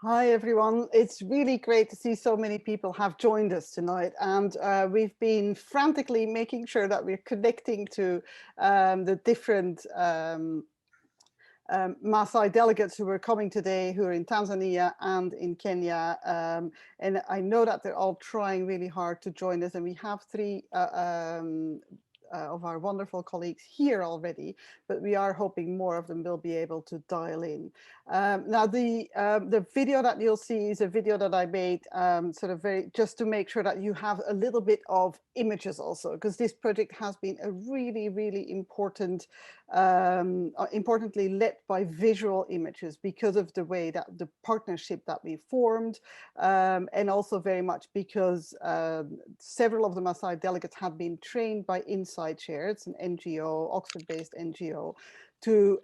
Hi everyone, it's really great to see so many people have joined us tonight, and we've been frantically making sure that we're connecting to the different Maasai delegates who are coming today, who are in Tanzania and in Kenya, and I know that they're all trying really hard to join us, and we have three of our wonderful colleagues here already, but we are hoping more of them will be able to dial in. Now, the video that you'll see is a video that I made just to make sure that you have a little bit of images also, because this project has been a really, really importantly led by visual images because of the way that the partnership that we formed, and also very much because several of the Maasai delegates have been trained by Inside Share. It's an NGO, Oxford-based NGO, to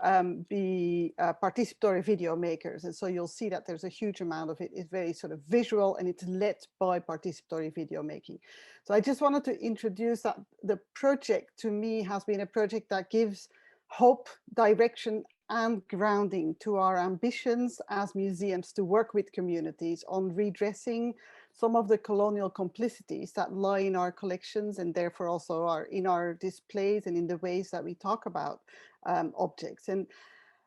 be participatory video makers. And so you'll see that there's a huge amount of it. It's very sort of visual, and it's led by participatory video making. So I just wanted to introduce that the project to me has been a project that gives hope, direction, and grounding to our ambitions as museums to work with communities on redressing some of the colonial complicities that lie in our collections, and therefore also are in our displays and in the ways that we talk about objects. And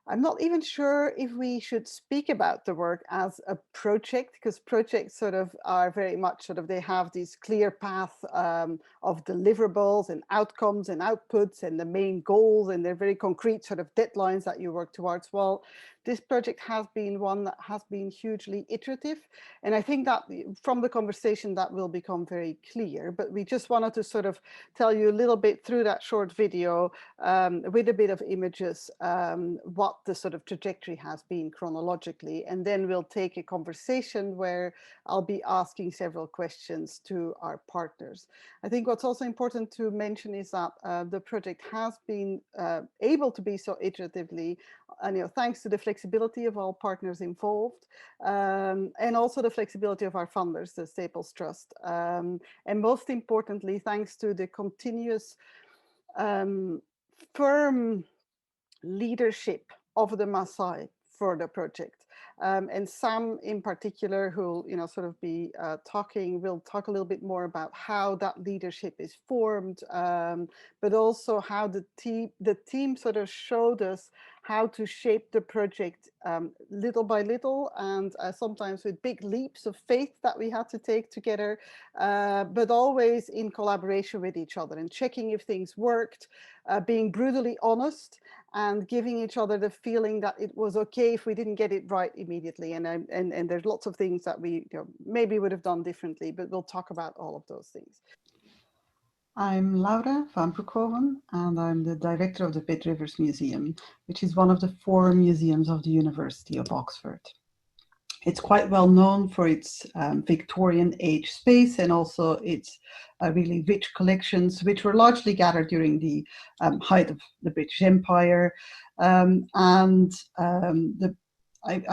I'm not even sure if we should speak about the work as a project, because projects sort of are very much they have this clear path of deliverables and outcomes and outputs and the main goals, and they're very concrete sort of deadlines that you work towards. Well, this project has been one that has been hugely iterative, and I think that from the conversation that will become very clear. But we just wanted to sort of tell you a little bit through that short video with a bit of images what the sort of trajectory has been chronologically, and then we'll take a conversation where I'll be asking several questions to our partners. I think what's also important to mention is that the project has been able to be so iteratively, thanks to the flexibility of all partners involved, and also the flexibility of our funders, the Staples Trust, and most importantly, thanks to the continuous firm leadership of the Masai for the project. And Sam in particular, who will sort of be will talk a little bit more about how that leadership is formed, but also how the team sort of showed us how to shape the project little by little, and sometimes with big leaps of faith that we had to take together, but always in collaboration with each other and checking if things worked, being brutally honest, and giving each other the feeling that it was okay if we didn't get it right immediately. And there's lots of things that we maybe would have done differently, but we'll talk about all of those things. I'm Laura van Broekhoven, and I'm the director of the Pitt Rivers Museum, which is one of the 4 museums of the University of Oxford. It's quite well known for its Victorian age space, and also its really rich collections, which were largely gathered during the height of the British Empire. I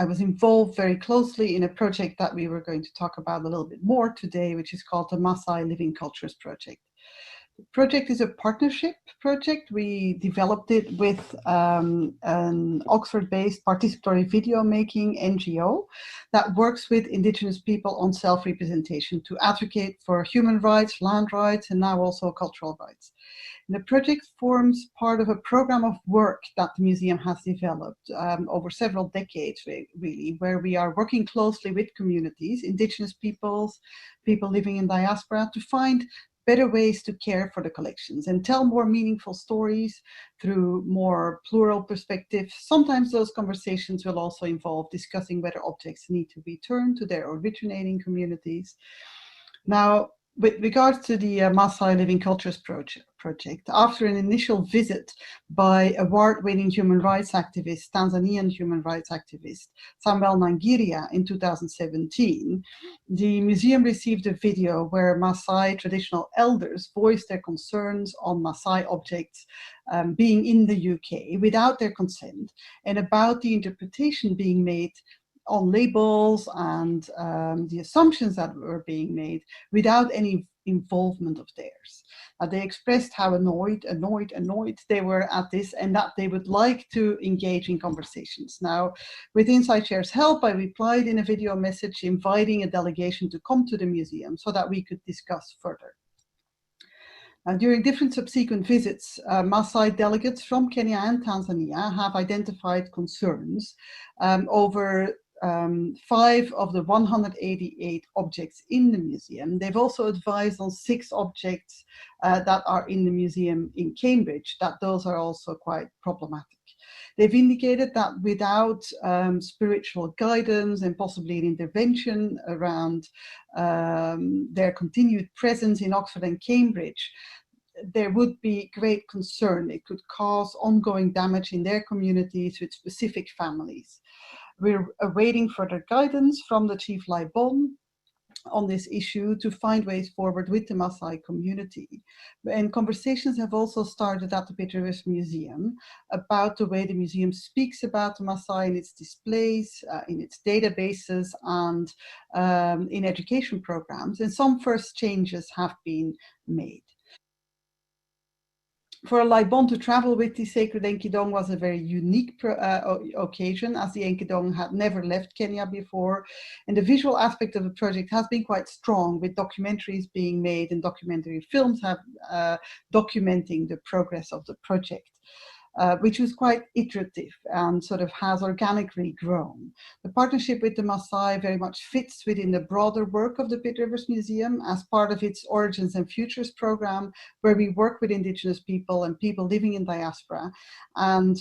was involved very closely in a project that we were going to talk about a little bit more today, which is called the Maasai Living Cultures Project. The project is a partnership project. We developed it with an Oxford-based participatory video making NGO that works with Indigenous people on self-representation to advocate for human rights, land rights, and now also cultural rights. And the project forms part of a program of work that the museum has developed over several decades, really, where we are working closely with communities, Indigenous peoples, people living in diaspora, to find better ways to care for the collections and tell more meaningful stories through more plural perspectives. Sometimes those conversations will also involve discussing whether objects need to return to their originating communities. Now, with regards to the Maasai Living Cultures project, after an initial visit by award-winning human rights activist, Tanzanian human rights activist, Samwel Nangiria in 2017, the museum received a video where Maasai traditional elders voiced their concerns on Maasai objects being in the UK without their consent, and about the interpretation being made on labels and the assumptions that were being made without any involvement of theirs. They expressed how annoyed they were at this, and that they would like to engage in conversations. Now, with InsightShare's help, I replied in a video message inviting a delegation to come to the museum so that we could discuss further. During different subsequent visits, Maasai delegates from Kenya and Tanzania have identified concerns over 5 of the 188 objects in the museum. They've also advised on 6 objects that are in the museum in Cambridge, that those are also quite problematic. They've indicated that without spiritual guidance and possibly an intervention around their continued presence in Oxford and Cambridge, there would be great concern. It could cause ongoing damage in their communities with specific families. We're awaiting further guidance from the Chief Laibon on this issue to find ways forward with the Maasai community. And conversations have also started at the Pitt Rivers Museum about the way the museum speaks about the Maasai in its displays, in its databases, and in education programs. And some first changes have been made. For a Laibon to travel with the sacred Enkidong was a very unique occasion, as the Enkidong had never left Kenya before. And the visual aspect of the project has been quite strong, with documentaries being made and documentary films have documenting the progress of the project. Which was quite iterative and sort of has organically grown. The partnership with the Maasai very much fits within the broader work of the Pitt Rivers Museum as part of its Origins and Futures program, where we work with Indigenous people and people living in diaspora. And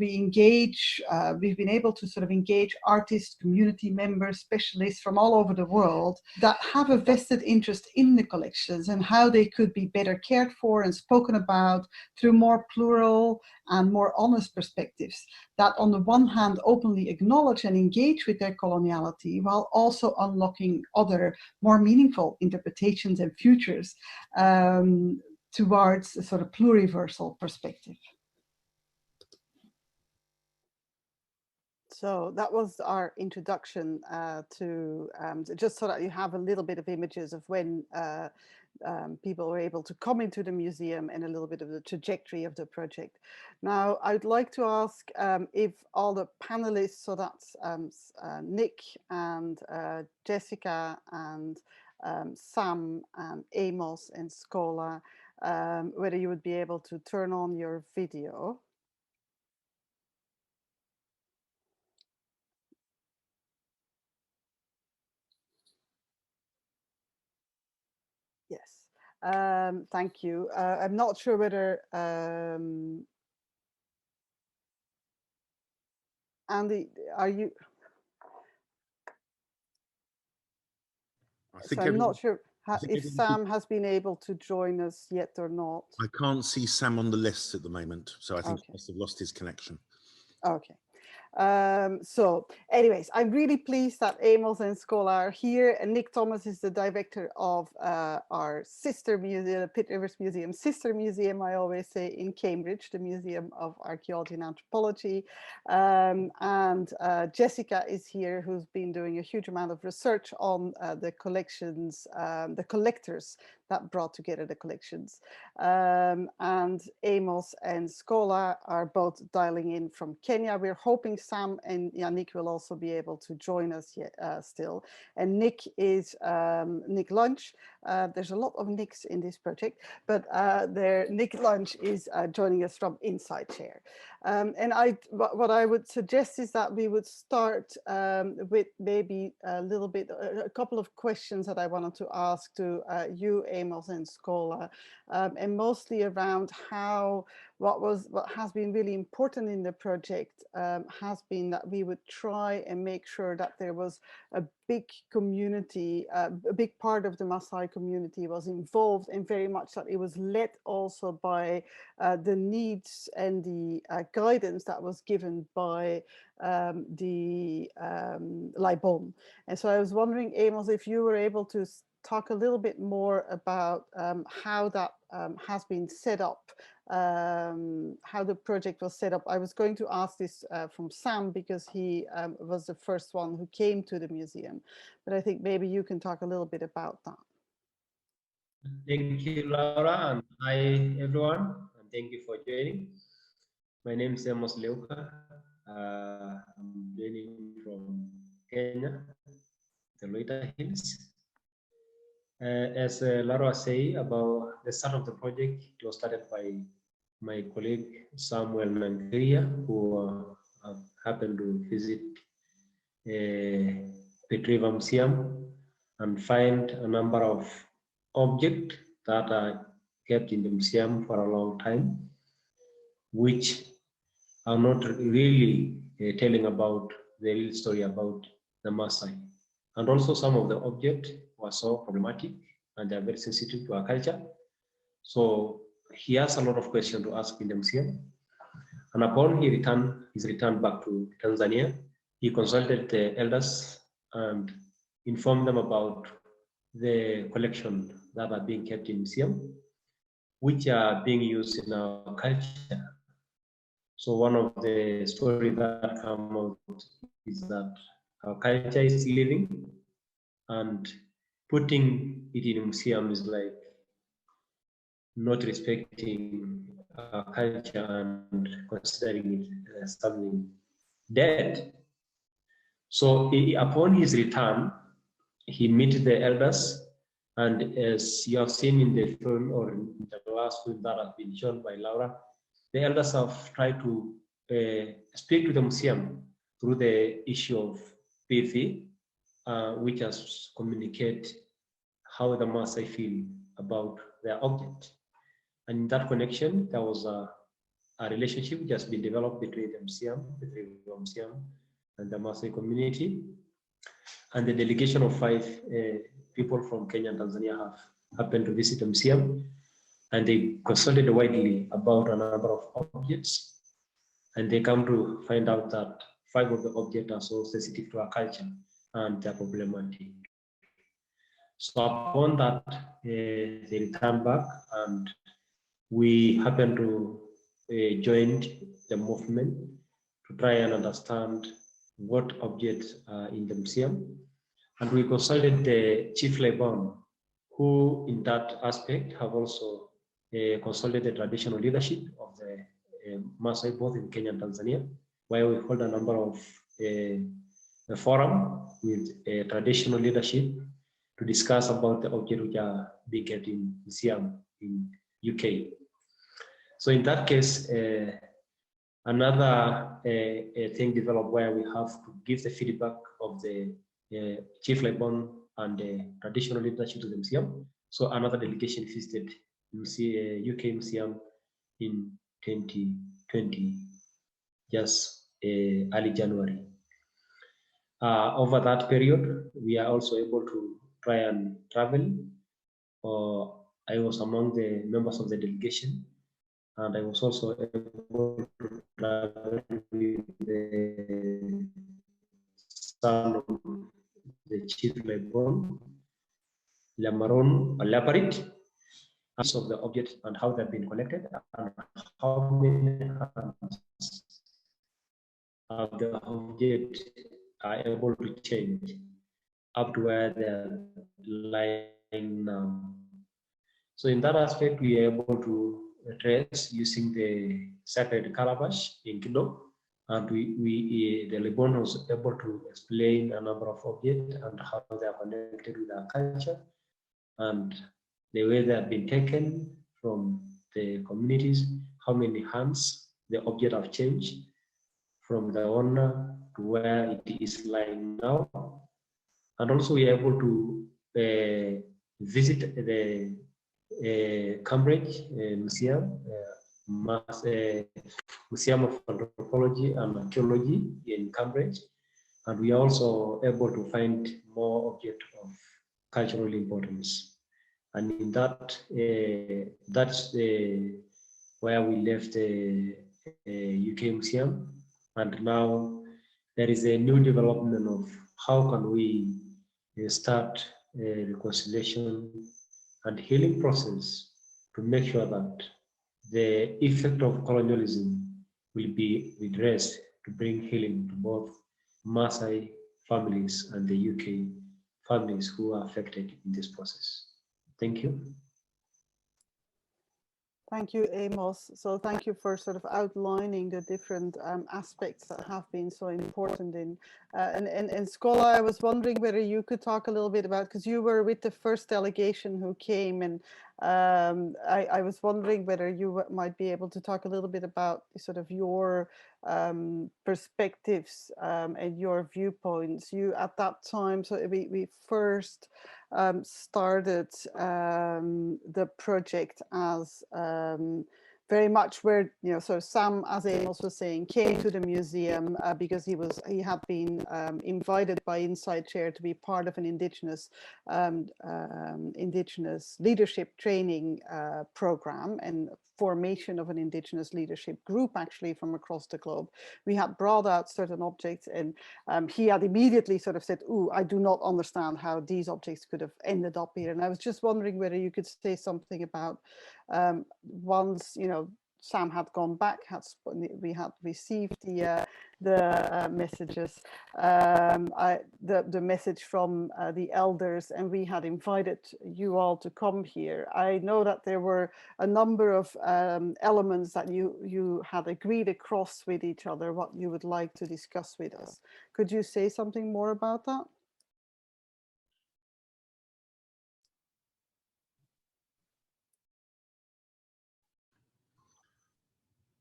we've been able to sort of engage artists, community members, specialists from all over the world that have a vested interest in the collections and how they could be better cared for and spoken about through more plural and more honest perspectives that on the one hand openly acknowledge and engage with their coloniality while also unlocking other more meaningful interpretations and futures towards a sort of pluriversal perspective. So that was our introduction to just so that you have a little bit of images of when people were able to come into the museum and a little bit of the trajectory of the project. Now, I'd like to ask if all the panelists, so that's Nick and Jessica and Sam and Amos and Scola, whether you would be able to turn on your video. Yes, thank you. I'm not sure whether Andy, are you? So I'm not sure if Sam has been able to join us yet or not. I can't see Sam on the list at the moment, so I think he must have lost his connection. Okay. So anyways, I'm really pleased that Amos and Scola are here, and Nick Thomas is the director of our sister museum, Pitt Rivers Museum, sister museum, I always say, in Cambridge, the Museum of Archaeology and Anthropology. And Jessica is here, who's been doing a huge amount of research on the collections, the collectors that brought together the collections. And Amos and Scola are both dialing in from Kenya. We're hoping Sam and Yannick will also be able to join us yet, still. And Nick is Nick Lunch. There's a lot of Nicks in this project, but Nick Lunch is joining us from InsightShare. And what I would suggest is that we would start with maybe a couple of questions that I wanted to ask to you, Amos and Scola, and mostly around what has been really important in the project has been that we would try and make sure that there was a big community, a big part of the Maasai community was involved, and very much that it was led also by the needs and the guidance that was given by the Laibon. And so I was wondering, Amos, if you were able to talk a little bit more about how that has been set up how the project was set up. I was going to ask this from Sam because he was the first one who came to the museum, but I think maybe you can talk a little bit about that. Thank you, Laura, and hi everyone, and thank you for joining. My name is Amos Leuka. I'm joining from Kenya, the Loita Hills. As Laura said about the start of the project, it was started by my colleague Samwel Nangiria, who happened to visit Pitt Rivers Museum and find a number of objects that are kept in the museum for a long time, which are not really telling about the real story about the Maasai. And also some of the objects were so problematic and they're very sensitive to our culture. So he has a lot of questions to ask in the museum. And upon his return back to Tanzania, he consulted the elders and informed them about the collection that are being kept in museum, which are being used in our culture. So one of the stories that come out is that our culture is living, and putting it in a museum is like not respecting our culture and considering it as something dead. So upon his return, he met the elders, and as you have seen in the film or in the last film that has been shown by Laura, the elders have tried to speak to the museum through the issue of PV, which has communicate how the Maasai feel about their object. And in that connection, there was a relationship which has been developed between the museum, and the Maasai community. And the delegation of 5 people from Kenya and Tanzania have happened to visit the museum, and they consulted widely about a number of objects, and they come to find out that 5 of the objects are so sensitive to our culture and they're problematic. So upon that, they returned back, and we happened to join the movement to try and understand what objects are in the museum. And we consulted the chief librarian, who in that aspect have also consulted the traditional leadership of the Maasai, both in Kenya and Tanzania, where we hold a number of a forum with traditional leadership to discuss about the objects which are being kept in museum in UK. So in that case, another thing developed where we have to give the feedback of the chief librarian and the traditional leadership to the museum. So another delegation visited UK Museum in 2020, just early January. Over that period, we are also able to try and travel. I was among the members of the delegation, and I was also able to travel with the son of the chief librarian, Lamaron Laparit, of the objects and how they've been collected, and how many hands of the object are able to change up to where they're lying now. So in that aspect, we are able to trace using the sacred calabash in Kingdom, and the Lebanon was able to explain a number of objects and how they are connected with our culture and the way they have been taken from the communities, how many hands the object have changed from the owner to where it is lying now. And also we are able to visit the Cambridge Museum, Museum of Anthropology and Archaeology in Cambridge, and we are also able to find more objects of cultural importance. And in that, that's where we left the UK Museum, and now there is a new development of how can we start a reconciliation and healing process to make sure that the effect of colonialism will be redressed to bring healing to both Maasai families and the UK families who are affected in this process. Thank you. Thank you, Amos. So thank you for sort of outlining the different aspects that have been so important in, and Scholar, I was wondering whether you could talk a little bit about, because you were with the first delegation who came, and I was wondering whether you might be able to talk a little bit about sort of your perspectives and your viewpoints. You at that time, so we first started the project as very much where, you know, so Sam, as Amos was saying, came to the museum because he had been invited by Inside Chair to be part of an indigenous leadership training program and formation of an indigenous leadership group, actually, from across the globe. We had brought out certain objects, and he had immediately sort of said, "Ooh, I do not understand how these objects could have ended up here." And I was just wondering whether you could say something about once, you know, Sam had gone back, we had received the messages, the message from the elders, and we had invited you all to come here. I know that there were a number of elements that you had agreed across with each other, what you would like to discuss with us. Could you say something more about that?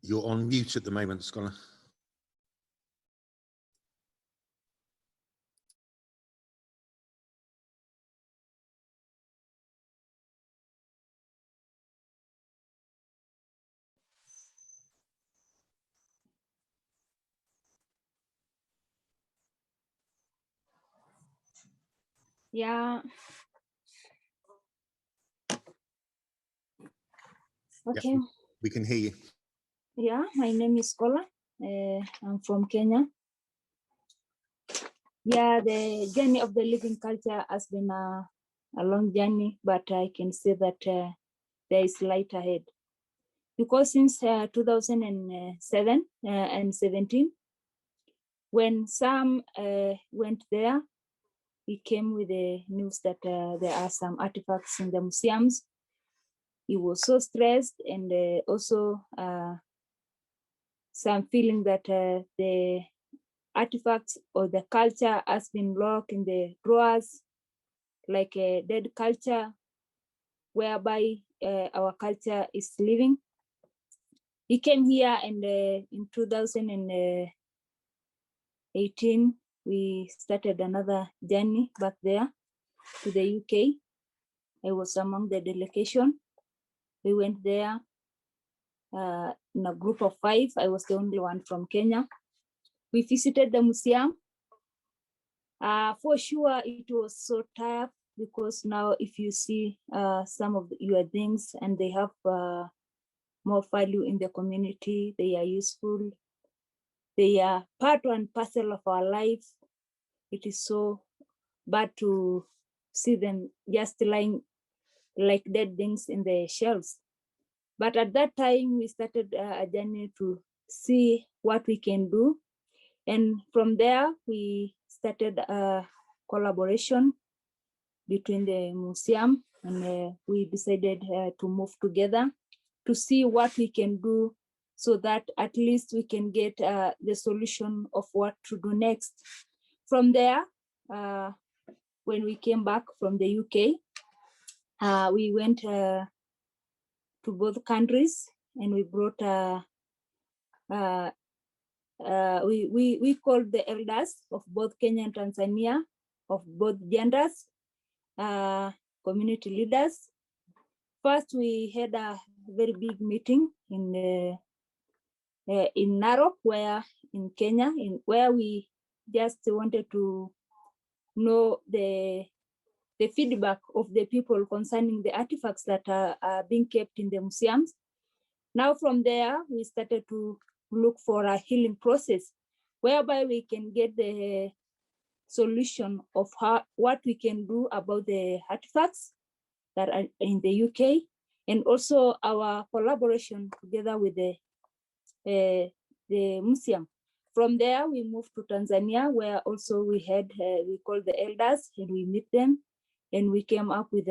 You're on mute at the moment, Scholar. Yeah. Okay. Yeah, we can hear you. Yeah, my name is Scholar. I'm from Kenya. Yeah, the journey of the living culture has been a long journey, but I can say that there is light ahead. Because since 2007 and 17, when Sam went there, he came with the news that there are some artifacts in the museums. He was so stressed, and also some feeling that the artifacts or the culture has been locked in the drawers, like a dead culture, whereby our culture is living. He came here, and in 2018, we started another journey back there to the UK. I was among the delegation. We went there in a group of 5. I was the only one from Kenya. We visited the museum. For sure, it was so tough, because now if you see some of your things and they have more value in the community, they are useful, they are part and parcel of our life, it is so bad to see them just lying like dead things in the shelves. But at that time, we started a journey to see what we can do. And from there, we started a collaboration between the museum, and we decided to move together to see what we can do, so that at least we can get the solution of what to do next. From there, when we came back from the UK, we went to both countries, and we brought we called the elders of both Kenya and Tanzania, of both genders, community leaders. First, we had a very big meeting in Narok, where in Kenya, where we just wanted to know the feedback of the people concerning the artifacts that are being kept in the museums. Now from there, we started to look for a healing process, whereby we can get the solution of what we can do about the artifacts that are in the UK, and also our collaboration together with the museum. From there, we moved to Tanzania, where also we had, we called the elders, and we meet them, and we came up with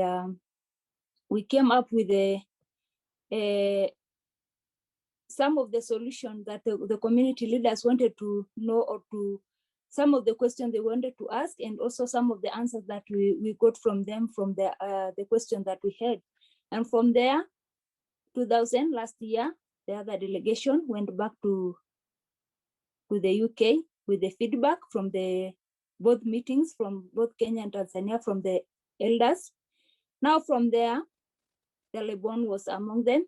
some of the solutions that the community leaders wanted to know, or to some of the questions they wanted to ask, and also some of the answers that we got from them from the question that we had. And from there, 2000, last year, the other delegation went back to the UK with the feedback from both meetings from both Kenya and Tanzania from the elders. Now from there, the Lebon was among them.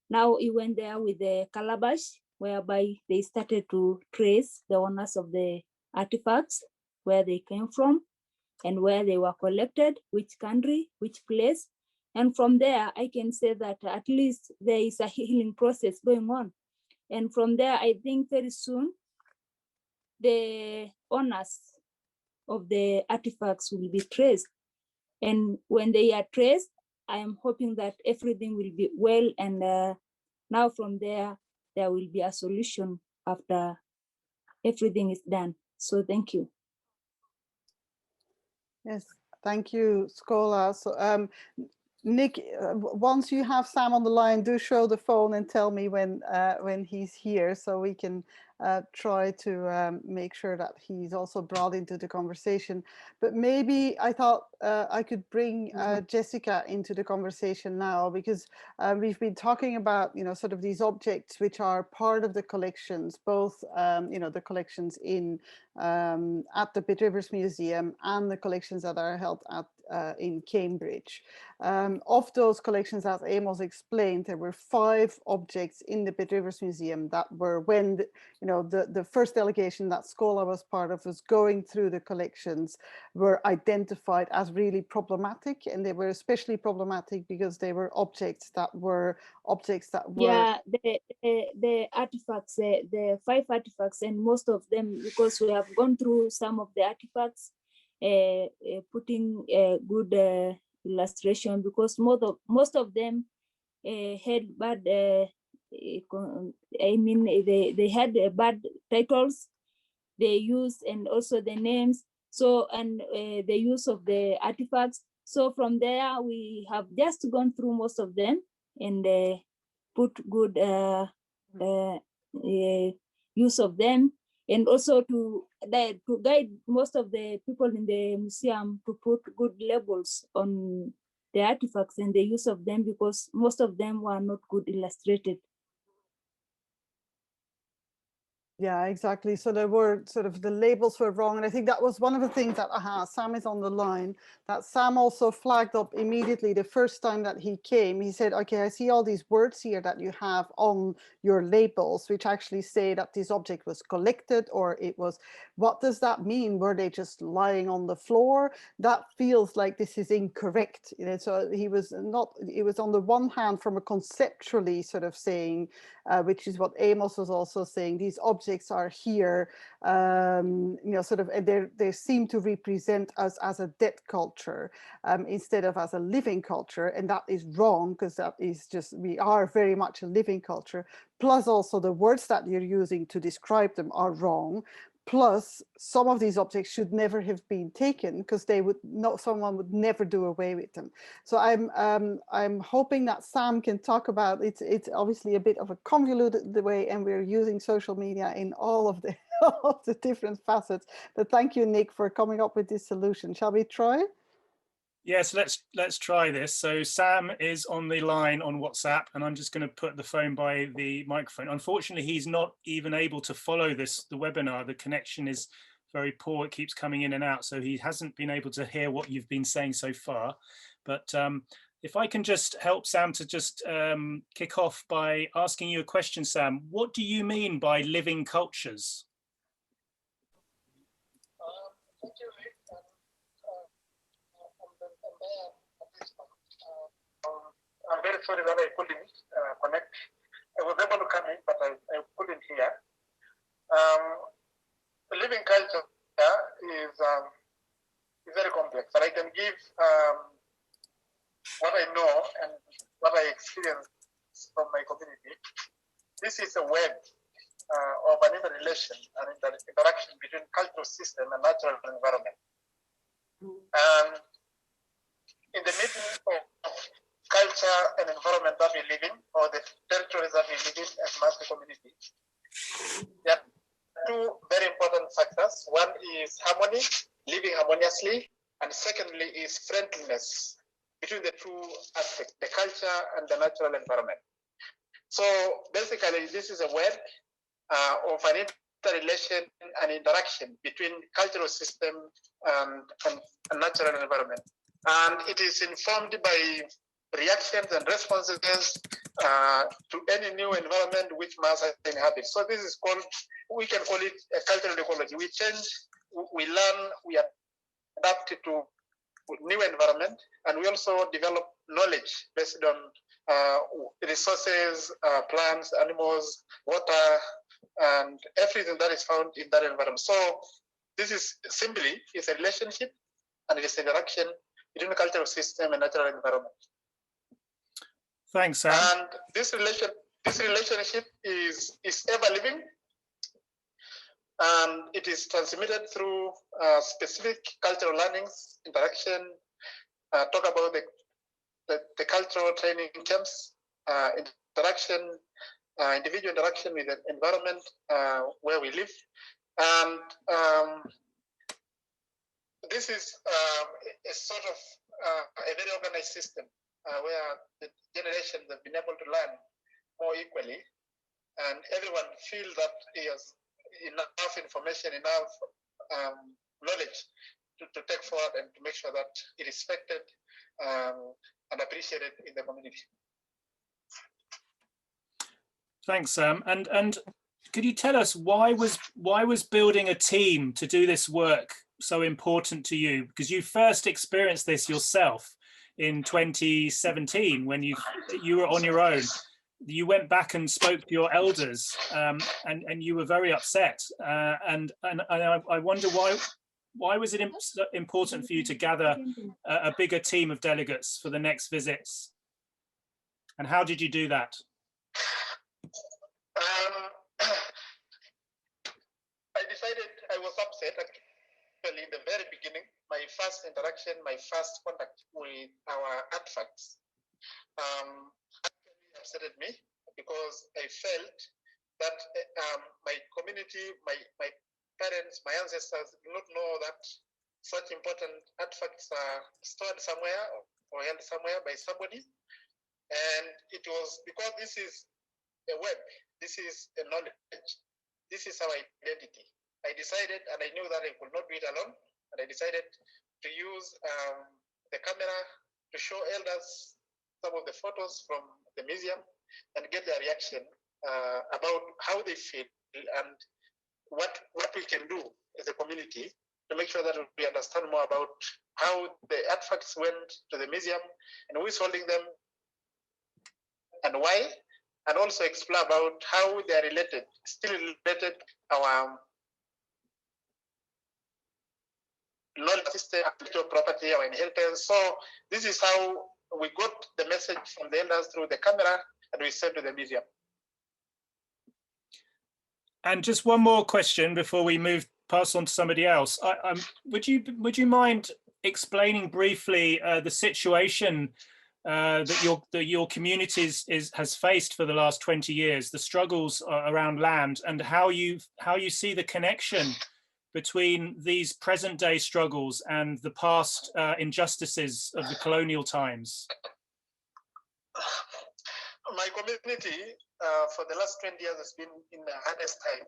Now he went there with the calabash, whereby they started to trace the owners of the artifacts, where they came from and where they were collected, which country, which place. And from there, I can say that at least there is a healing process going on. And from there, I think very soon, the owners of the artifacts will be traced. And when they are traced, I am hoping that everything will be well. And now from there will be a solution after everything is done. So thank you. Yes, thank you, Scola. So Nick, once you have Sam on the line, do show the phone and tell me when he's here, so we can try to make sure that he's also brought into the conversation. But maybe I thought I could bring Jessica into the conversation now, because we've been talking about, sort of these objects which are part of the collections, both, the collections at the Pitt Rivers Museum and the collections that are held in Cambridge. Of those collections, as Amos explained, there were 5 objects in the Pitt Rivers Museum that were, when the first delegation that Scola was part of was going through the collections, were identified as really problematic, and they were especially problematic because they were objects that were yeah, the artifacts, the 5 artifacts, and most of them, because we have gone through some of the artifacts, putting good illustration, because most of them had bad, I mean, they had bad titles they used, and also the names. So, and the use of the artifacts. So from there, we have just gone through most of them and put good use of them, and also to guide most of the people in the museum to put good labels on the artifacts and the use of them, because most of them were not good illustrated. Yeah, exactly. So there were sort of, the labels were wrong. And I think that was one of the things that, Sam is on the line, that Sam also flagged up immediately the first time that he came. He said, okay, I see all these words here that you have on your labels, which actually say that this object was collected, or it was, what does that mean? Were they just lying on the floor? That feels like this is incorrect. So he was not, it was on the one hand from a conceptually sort of saying, which is what Amos was also saying, these objects are here, sort of, they seem to represent us as a dead culture instead of as a living culture, and that is wrong, because that is just, we are very much a living culture. Plus also the words that you're using to describe them are wrong. Plus, some of these objects should never have been taken, because someone would never do away with them. So I'm hoping that Sam can talk about it. It's obviously a bit of a convoluted way, and we're using social media in all of the of the different facets. But thank you, Nick, for coming up with this solution. Shall we try? Yes, let's try this. So Sam is on the line on WhatsApp, and I'm just going to put the phone by the microphone. Unfortunately, he's not even able to follow the webinar. The connection is very poor. It keeps coming in and out, so he hasn't been able to hear what you've been saying so far. But if I can just help Sam to just kick off by asking you a question, Sam. What do you mean by living cultures? Thank you, Rick. I'm very sorry that I couldn't connect. I was able to come in, but I couldn't hear. Living culture is very complex, but I can give what I know and experience from my community. This is a web of an interrelation and interaction between cultural system and natural environment. And in the middle of culture and environment that we live in, or the territories that we live in as Maasai community, there are two very important factors. One is harmony, living harmoniously, and secondly is friendliness between the two aspects, the culture and the natural environment. So basically, this is a web of an interrelation and interaction between cultural system and natural environment. And it is informed by reactions and responses to any new environment which Maasai inhabit. So this is called, we can call it a cultural ecology. We change, we learn, we adapt to new environment, and we also develop knowledge based on resources, plants, animals, water, and everything that is found in that environment. So this is simply, it's a relationship and it's interaction between the cultural system and natural environment. Thanks, Sam. And this relationship is ever living, and it is transmitted through specific cultural learnings, interaction, talk about the cultural training camps, interaction, individual interaction with the environment where we live. And this is a sort of a very organized system where the generations have been able to learn more equally, and everyone feels that he has enough information, enough knowledge to take forward and to make sure that it is respected and appreciated in the community. Thanks, Sam. And could you tell us why was building a team to do this work so important to you? Because you first experienced this yourself in 2017 when you were on your own. You went back and spoke to your elders, and you were very upset. And I wonder why was it important for you to gather a bigger team of delegates for the next visits? And how did you do that? I decided I was upset actually in the very beginning. My first interaction, my first contact with our artifacts actually upset me because I felt that my community, my parents, my ancestors do not know that such important artifacts are stored somewhere or held somewhere by somebody. And it was because this is a web, this is a knowledge, this is our identity. I decided, and I knew that I could not do it alone, and I decided to use the camera to show elders some of the photos from the museum and get their reaction about how they feel and what we can do as a community to make sure that we understand more about how the artifacts went to the museum and who is holding them and why, and also explore about how they are related, still related our knowledge system, intellectual property, our inheritance. So this is how we got the message from the elders through the camera and we sent to the museum. And just one more question before we pass on to somebody else. Would you mind explaining briefly the situation that your communities has faced for the last 20 years, the struggles around land, and how you see the connection between these present day struggles and the past injustices of the colonial times? My community for the last 20 years has been in the hardest time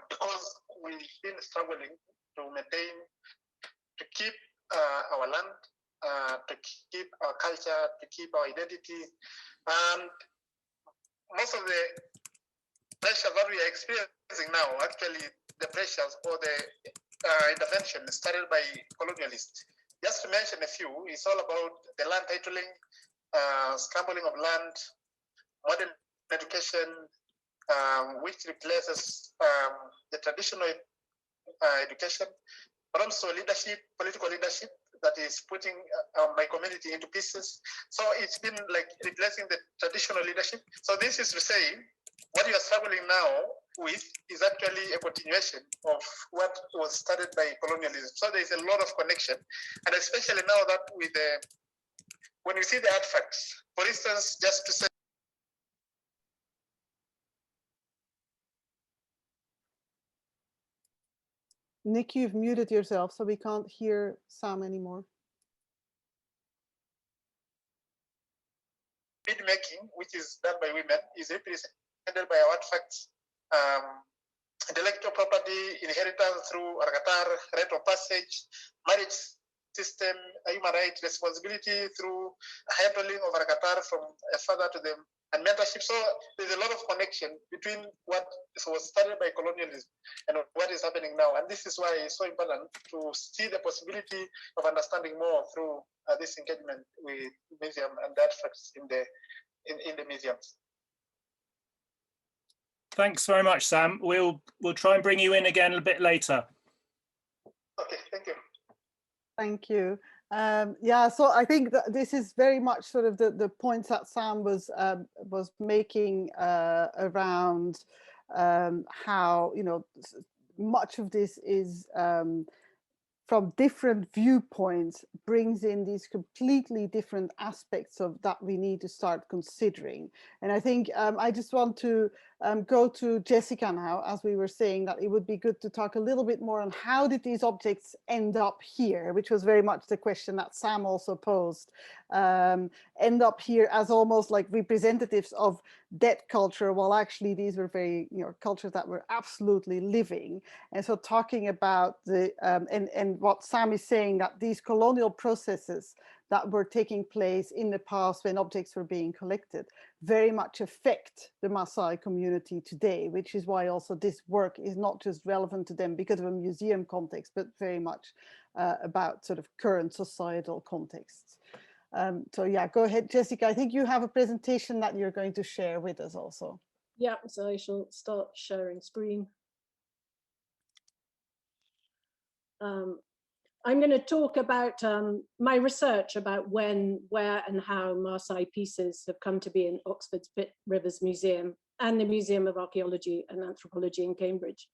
because we've been struggling to maintain, to keep our land, to keep our culture, to keep our identity. And most of the pressure that we are experiencing now, actually the pressures or the intervention started by colonialists. Just to mention a few, it's all about the land titling, scrambling of land, modern education, which replaces the traditional education, but also leadership, political leadership, that is putting my community into pieces. So it's been like replacing the traditional leadership. So this is to say, what you are struggling now with is actually a continuation of what was started by colonialism. So there is a lot of connection, and especially now that with when you see the artifacts, for instance, just to say, Nick, you've muted yourself, so we can't hear Sam anymore. bead making, which is done by women, is represented by our artifacts, intellectual property, inheritance through Argatar, rite of passage, marriage system, human right responsibility through handling of Argatar from a father to them, and mentorship. So there's a lot of connection between what was started by colonialism and what is happening now. And this is why it's so important to see the possibility of understanding more through this engagement with museum and the artifacts in the museums. Thanks very much, Sam. We'll try and bring you in again a bit later. Okay, thank you. Thank you. Yeah, so I think that this is very much sort of the points that Sam was making around how, you know, much of this is from different viewpoints brings in these completely different aspects of that we need to start considering. And I think I just want to go to Jessica now, as we were saying, that it would be good to talk a little bit more on how did these objects end up here, which was very much the question that Sam also posed, end up here as almost like representatives of dead culture, while actually these were very, you know, cultures that were absolutely living. And so talking about the, and what Sam is saying, that these colonial processes that were taking place in the past when objects were being collected very much affect the Maasai community today, which is why also this work is not just relevant to them because of a museum context, but very much about sort of current societal contexts. So yeah, go ahead, Jessica. I think you have a presentation that you're going to share with us also. Yeah, so I shall start sharing screen. I'm going to talk about my research about when, where and how Maasai pieces have come to be in Oxford's Pitt Rivers Museum and the Museum of Archaeology and Anthropology in Cambridge.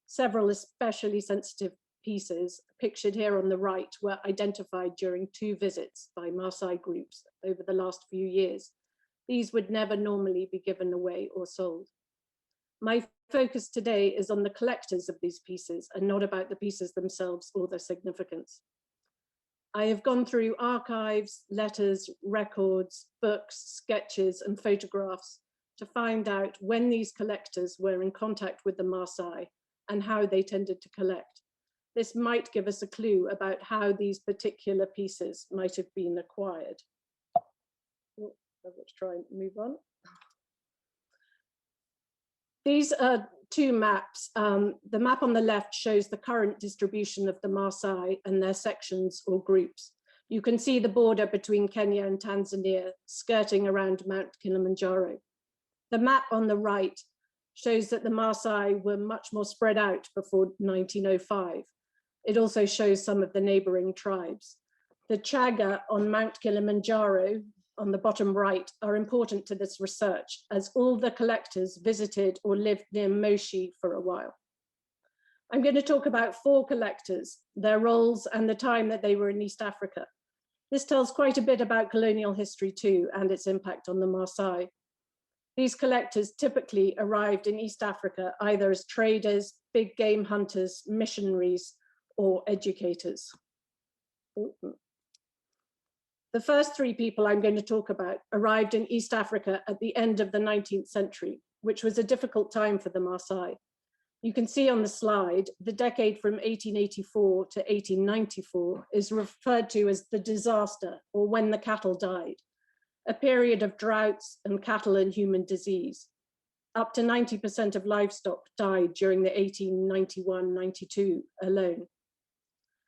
Several especially sensitive pieces pictured here on the right were identified during 2 visits by Maasai groups over the last few years. These would never normally be given away or sold. My focus today is on the collectors of these pieces and not about the pieces themselves or their significance. I have gone through archives, letters, records, books, sketches, and photographs to find out when these collectors were in contact with the Maasai and how they tended to collect. This might give us a clue about how these particular pieces might have been acquired. Oh, let's try and move on. These are 2 maps. The map on the left shows the current distribution of the Maasai and their sections or groups. You can see the border between Kenya and Tanzania skirting around Mount Kilimanjaro. The map on the right shows that the Maasai were much more spread out before 1905. It also shows some of the neighboring tribes. The Chaga on Mount Kilimanjaro on the bottom right are important to this research, as all the collectors visited or lived near Moshi for a while. I'm going to talk about 4 collectors, their roles and the time that they were in East Africa. This tells quite a bit about colonial history too, and its impact on the Maasai. These collectors typically arrived in East Africa either as traders, big game hunters, missionaries, or educators. The first 3 people I'm going to talk about arrived in East Africa at the end of the 19th century, which was a difficult time for the Maasai. You can see on the slide, the decade from 1884 to 1894 is referred to as the disaster, or when the cattle died, a period of droughts and cattle and human disease. Up to 90% of livestock died during the 1891-92 alone.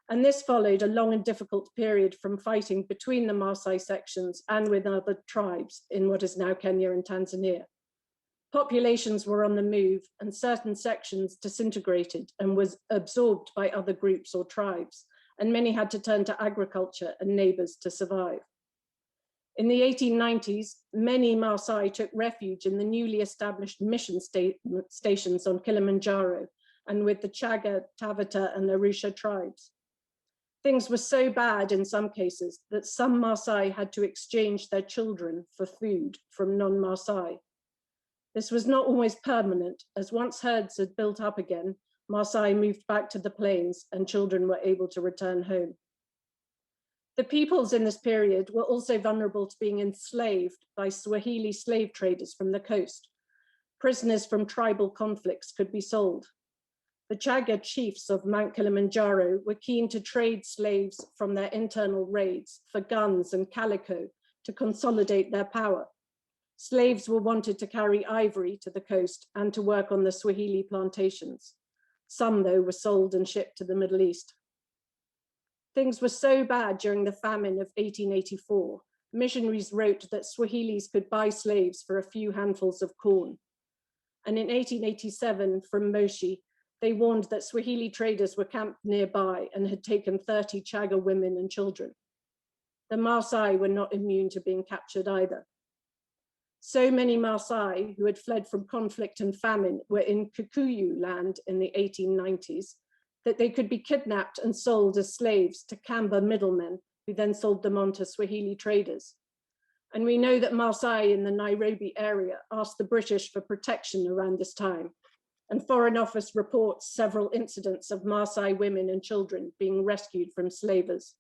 And this followed a long and difficult period from fighting between the Maasai sections and with other tribes in what is now Kenya and Tanzania. Populations were on the move and certain sections disintegrated and was absorbed by other groups or tribes, and many had to turn to agriculture and neighbors to survive. In the 1890s, many Maasai took refuge in the newly established mission stations on Kilimanjaro and with the Chaga, Taveta, and Arusha tribes. Things were so bad in some cases that some Maasai had to exchange their children for food from non-Maasai. This was not always permanent, as once herds had built up again, Maasai moved back to the plains and children were able to return home. The peoples in this period were also vulnerable to being enslaved by Swahili slave traders from the coast. Prisoners from tribal conflicts could be sold. The Chaga chiefs of Mount Kilimanjaro were keen to trade slaves from their internal raids for guns and calico to consolidate their power. Slaves were wanted to carry ivory to the coast and to work on the Swahili plantations. Some, though, were sold and shipped to the Middle East. Things were so bad during the famine of 1884, missionaries wrote that Swahilis could buy slaves for a few handfuls of corn. And in 1887, from Moshi, they warned that Swahili traders were camped nearby and had taken 30 Chaga women and children. The Maasai were not immune to being captured either. So many Maasai who had fled from conflict and famine were in Kikuyu land in the 1890s, that they could be kidnapped and sold as slaves to Kamba middlemen, who then sold them on to Swahili traders. And we know that Maasai in the Nairobi area asked the British for protection around this time. And Foreign Office reports several incidents of Maasai women and children being rescued from slavers.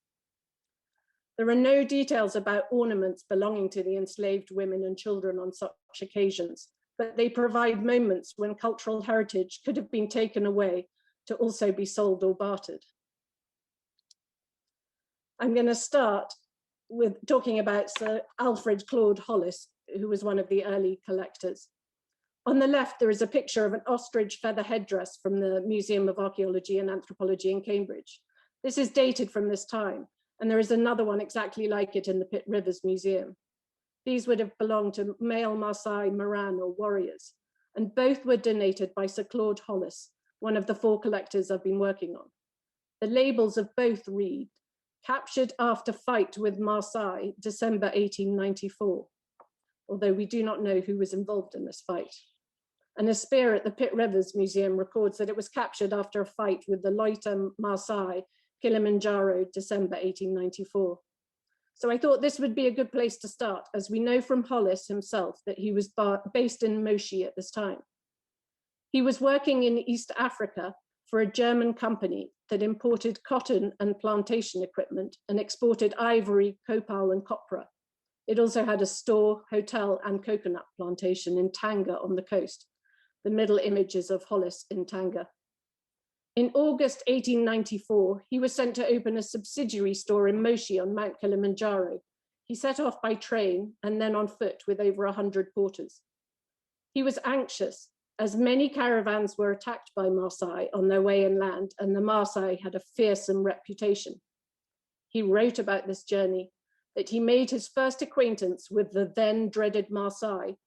There are no details about ornaments belonging to the enslaved women and children on such occasions, but they provide moments when cultural heritage could have been taken away to also be sold or bartered. I'm going to start with talking about Sir Alfred Claude Hollis, who was one of the early collectors. On the left, there is a picture of an ostrich feather headdress from the Museum of Archaeology and Anthropology in Cambridge. This is dated from this time, and there is another one exactly like it in the Pitt Rivers Museum. These would have belonged to male Maasai Moran or warriors, and both were donated by Sir Claude Hollis, one of the 4 collectors I've been working on. The labels of both read, "Captured after fight with Maasai, December 1894," although we do not know who was involved in this fight. And a spear at the Pitt Rivers Museum records that it was captured after a fight with the Loita Maasai, Kilimanjaro, December 1894. So I thought this would be a good place to start, as we know from Hollis himself that he was based in Moshi at this time. He was working in East Africa for a German company that imported cotton and plantation equipment and exported ivory, copal, and copra. It also had a store, hotel, and coconut plantation in Tanga on the coast. The middle image is of Hollis in Tanga. In August 1894, he was sent to open a subsidiary store in Moshi on Mount Kilimanjaro. He set off by train and then on foot with over 100 porters. He was anxious, as many caravans were attacked by Maasai on their way inland, and the Maasai had a fearsome reputation. He wrote about this journey, that he made his first acquaintance with the then dreaded Maasai,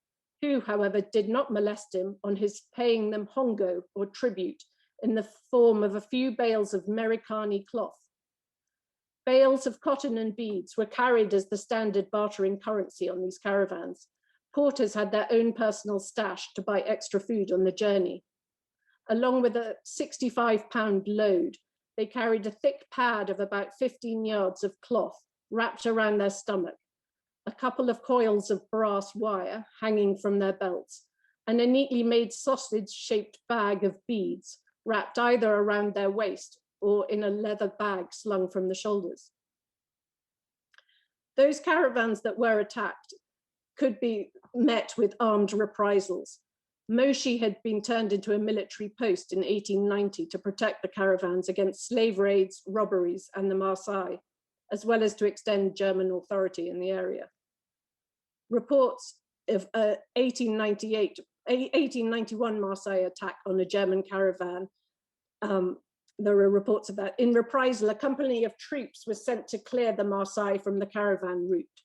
who, however, did not molest him on his paying them hongo, or tribute, in the form of a few bales of Merikani cloth. Bales of cotton and beads were carried as the standard bartering currency on these caravans. Porters had their own personal stash to buy extra food on the journey. Along with a 65-pound load, they carried a thick pad of about 15 yards of cloth wrapped around their stomach, a couple of coils of brass wire hanging from their belts, and a neatly made sausage-shaped bag of beads wrapped either around their waist or in a leather bag slung from the shoulders. Those caravans that were attacked could be met with armed reprisals. Moshi had been turned into a military post in 1890 to protect the caravans against slave raids, robberies, and the Maasai, as well as to extend German authority in the area. Reports of 1891 Maasai attack on a German caravan, there are reports of that. In reprisal, a company of troops was sent to clear the Maasai from the caravan route.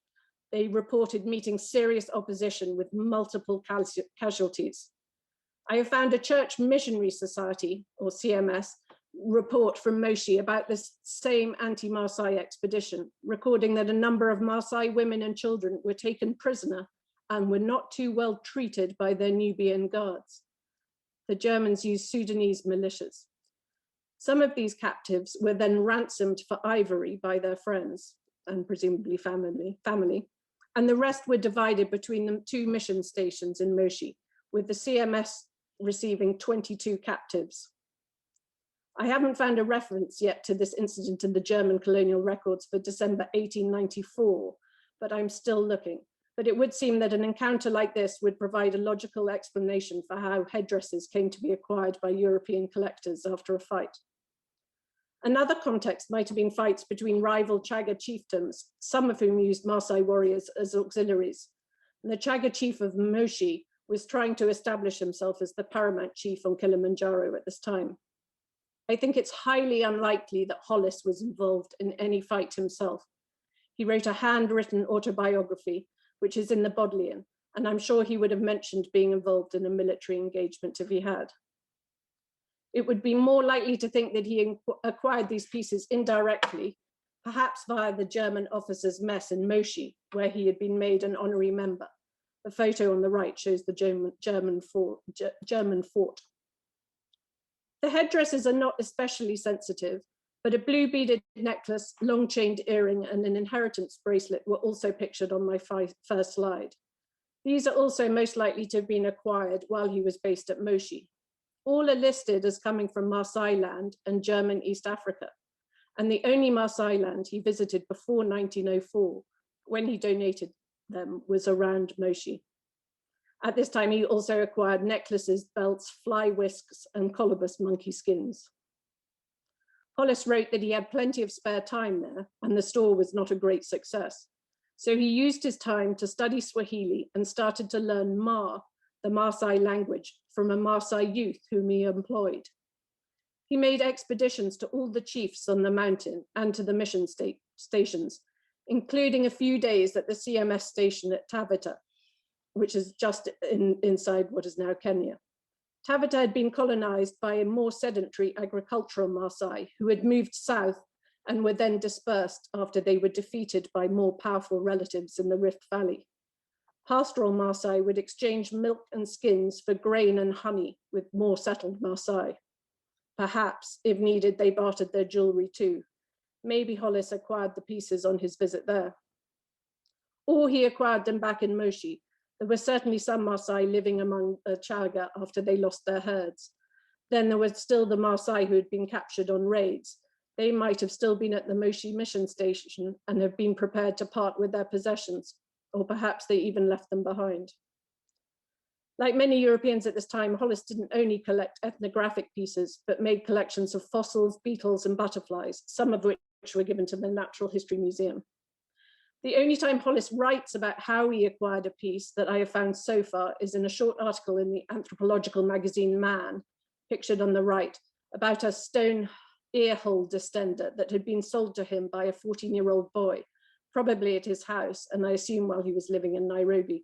They reported meeting serious opposition with multiple casualties. I have found a church missionary society, or CMS, report from Moshi about this same anti-Maasai expedition, recording that a number of Maasai women and children were taken prisoner and were not too well treated by their Nubian guards. The Germans used Sudanese militias. Some of these captives were then ransomed for ivory by their friends and presumably family, and the rest were divided between the 2 mission stations in Moshi, with the CMS receiving 22 captives. I haven't found a reference yet to this incident in the German colonial records for December 1894, but I'm still looking. But it would seem that an encounter like this would provide a logical explanation for how headdresses came to be acquired by European collectors after a fight. Another context might have been fights between rival Chaga chiefdoms, some of whom used Maasai warriors as auxiliaries. And the Chaga chief of Moshi was trying to establish himself as the paramount chief on Kilimanjaro at this time. I think it's highly unlikely that Hollis was involved in any fight himself. He wrote a handwritten autobiography, which is in the Bodleian, and I'm sure he would have mentioned being involved in a military engagement if he had. It would be more likely to think that he acquired these pieces indirectly, perhaps via the German officers' mess in Moshi, where he had been made an honorary member. The photo on the right shows the German fort. The headdresses are not especially sensitive, but a blue beaded necklace, long chained earring, and an inheritance bracelet were also pictured on my first slide. These are also most likely to have been acquired while he was based at Moshi. All are listed as coming from Maasai land and German East Africa, and the only Maasai land he visited before 1904, when he donated them, was around Moshi. At this time, he also acquired necklaces, belts, fly whisks, and colobus monkey skins. Hollis wrote that he had plenty of spare time there, and the store was not a great success. So he used his time to study Swahili and started to learn Ma, the Maasai language, from a Maasai youth whom he employed. He made expeditions to all the chiefs on the mountain and to the mission stations, including a few days at the CMS station at Taveta, which is just inside what is now Kenya. Taveta had been colonized by a more sedentary agricultural Maasai who had moved south and were then dispersed after they were defeated by more powerful relatives in the Rift Valley. Pastoral Maasai would exchange milk and skins for grain and honey with more settled Maasai. Perhaps, if needed, they bartered their jewelry too. Maybe Hollis acquired the pieces on his visit there. Or he acquired them back in Moshi. There were certainly some Maasai living among the Chaga after they lost their herds. Then there were still the Maasai who had been captured on raids. They might have still been at the Moshi mission station and have been prepared to part with their possessions, or perhaps they even left them behind. Like many Europeans at this time, Hollis didn't only collect ethnographic pieces, but made collections of fossils, beetles, and butterflies, some of which were given to the Natural History Museum. The only time Hollis writes about how he acquired a piece that I have found so far is in a short article in the anthropological magazine Man, pictured on the right, about a stone earhole distender that had been sold to him by a 14-year-old boy, probably at his house, and I assume while he was living in Nairobi.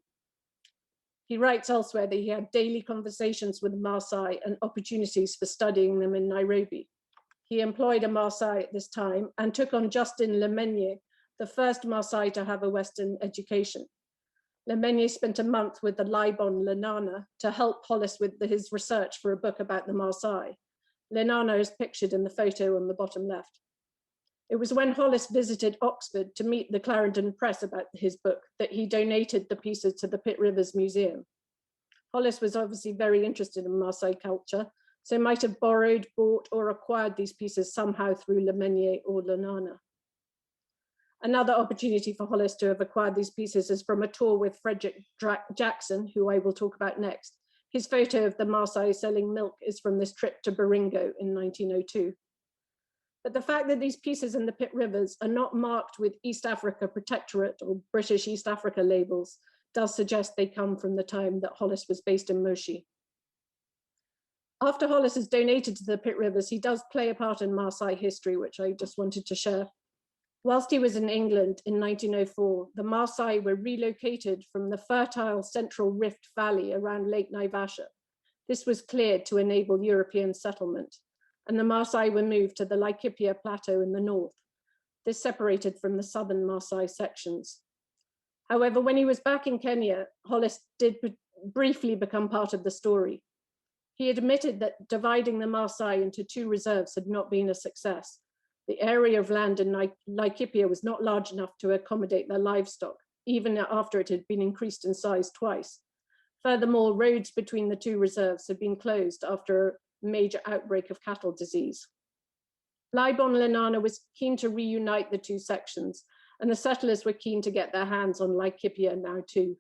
He writes elsewhere that he had daily conversations with Maasai and opportunities for studying them in Nairobi. He employed a Maasai at this time and took on Justin Lemenye, the first Maasai to have a Western education. Lemenye spent a month with the Laibon Lenana to help Hollis with his research for a book about the Maasai. Lenana is pictured in the photo on the bottom left. It was when Hollis visited Oxford to meet the Clarendon Press about his book that he donated the pieces to the Pitt Rivers Museum. Hollis was obviously very interested in Maasai culture, so might have borrowed, bought, or acquired these pieces somehow through Lemenye or Lenana. Another opportunity for Hollis to have acquired these pieces is from a tour with Frederick Jackson, who I will talk about next. His photo of the Maasai selling milk is from this trip to Baringo in 1902. But the fact that these pieces in the Pitt Rivers are not marked with East Africa Protectorate or British East Africa labels does suggest they come from the time that Hollis was based in Moshi. After Hollis is donated to the Pitt Rivers, he does play a part in Maasai history, which I just wanted to share. Whilst he was in England in 1904, the Maasai were relocated from the fertile central Rift Valley around Lake Naivasha. This was cleared to enable European settlement. and the Maasai were moved to the Laikipia Plateau in the north. This separated from the southern Maasai sections. However, when he was back in Kenya, Hollis did briefly become part of the story. He admitted that dividing the Maasai into 2 reserves had not been a success. The area of land in Laikipia was not large enough to accommodate their livestock, even after it had been increased in size twice. Furthermore, roads between the 2 reserves had been closed after a major outbreak of cattle disease. Laibon Lenana was keen to reunite the 2 sections, and the settlers were keen to get their hands on Laikipia now too.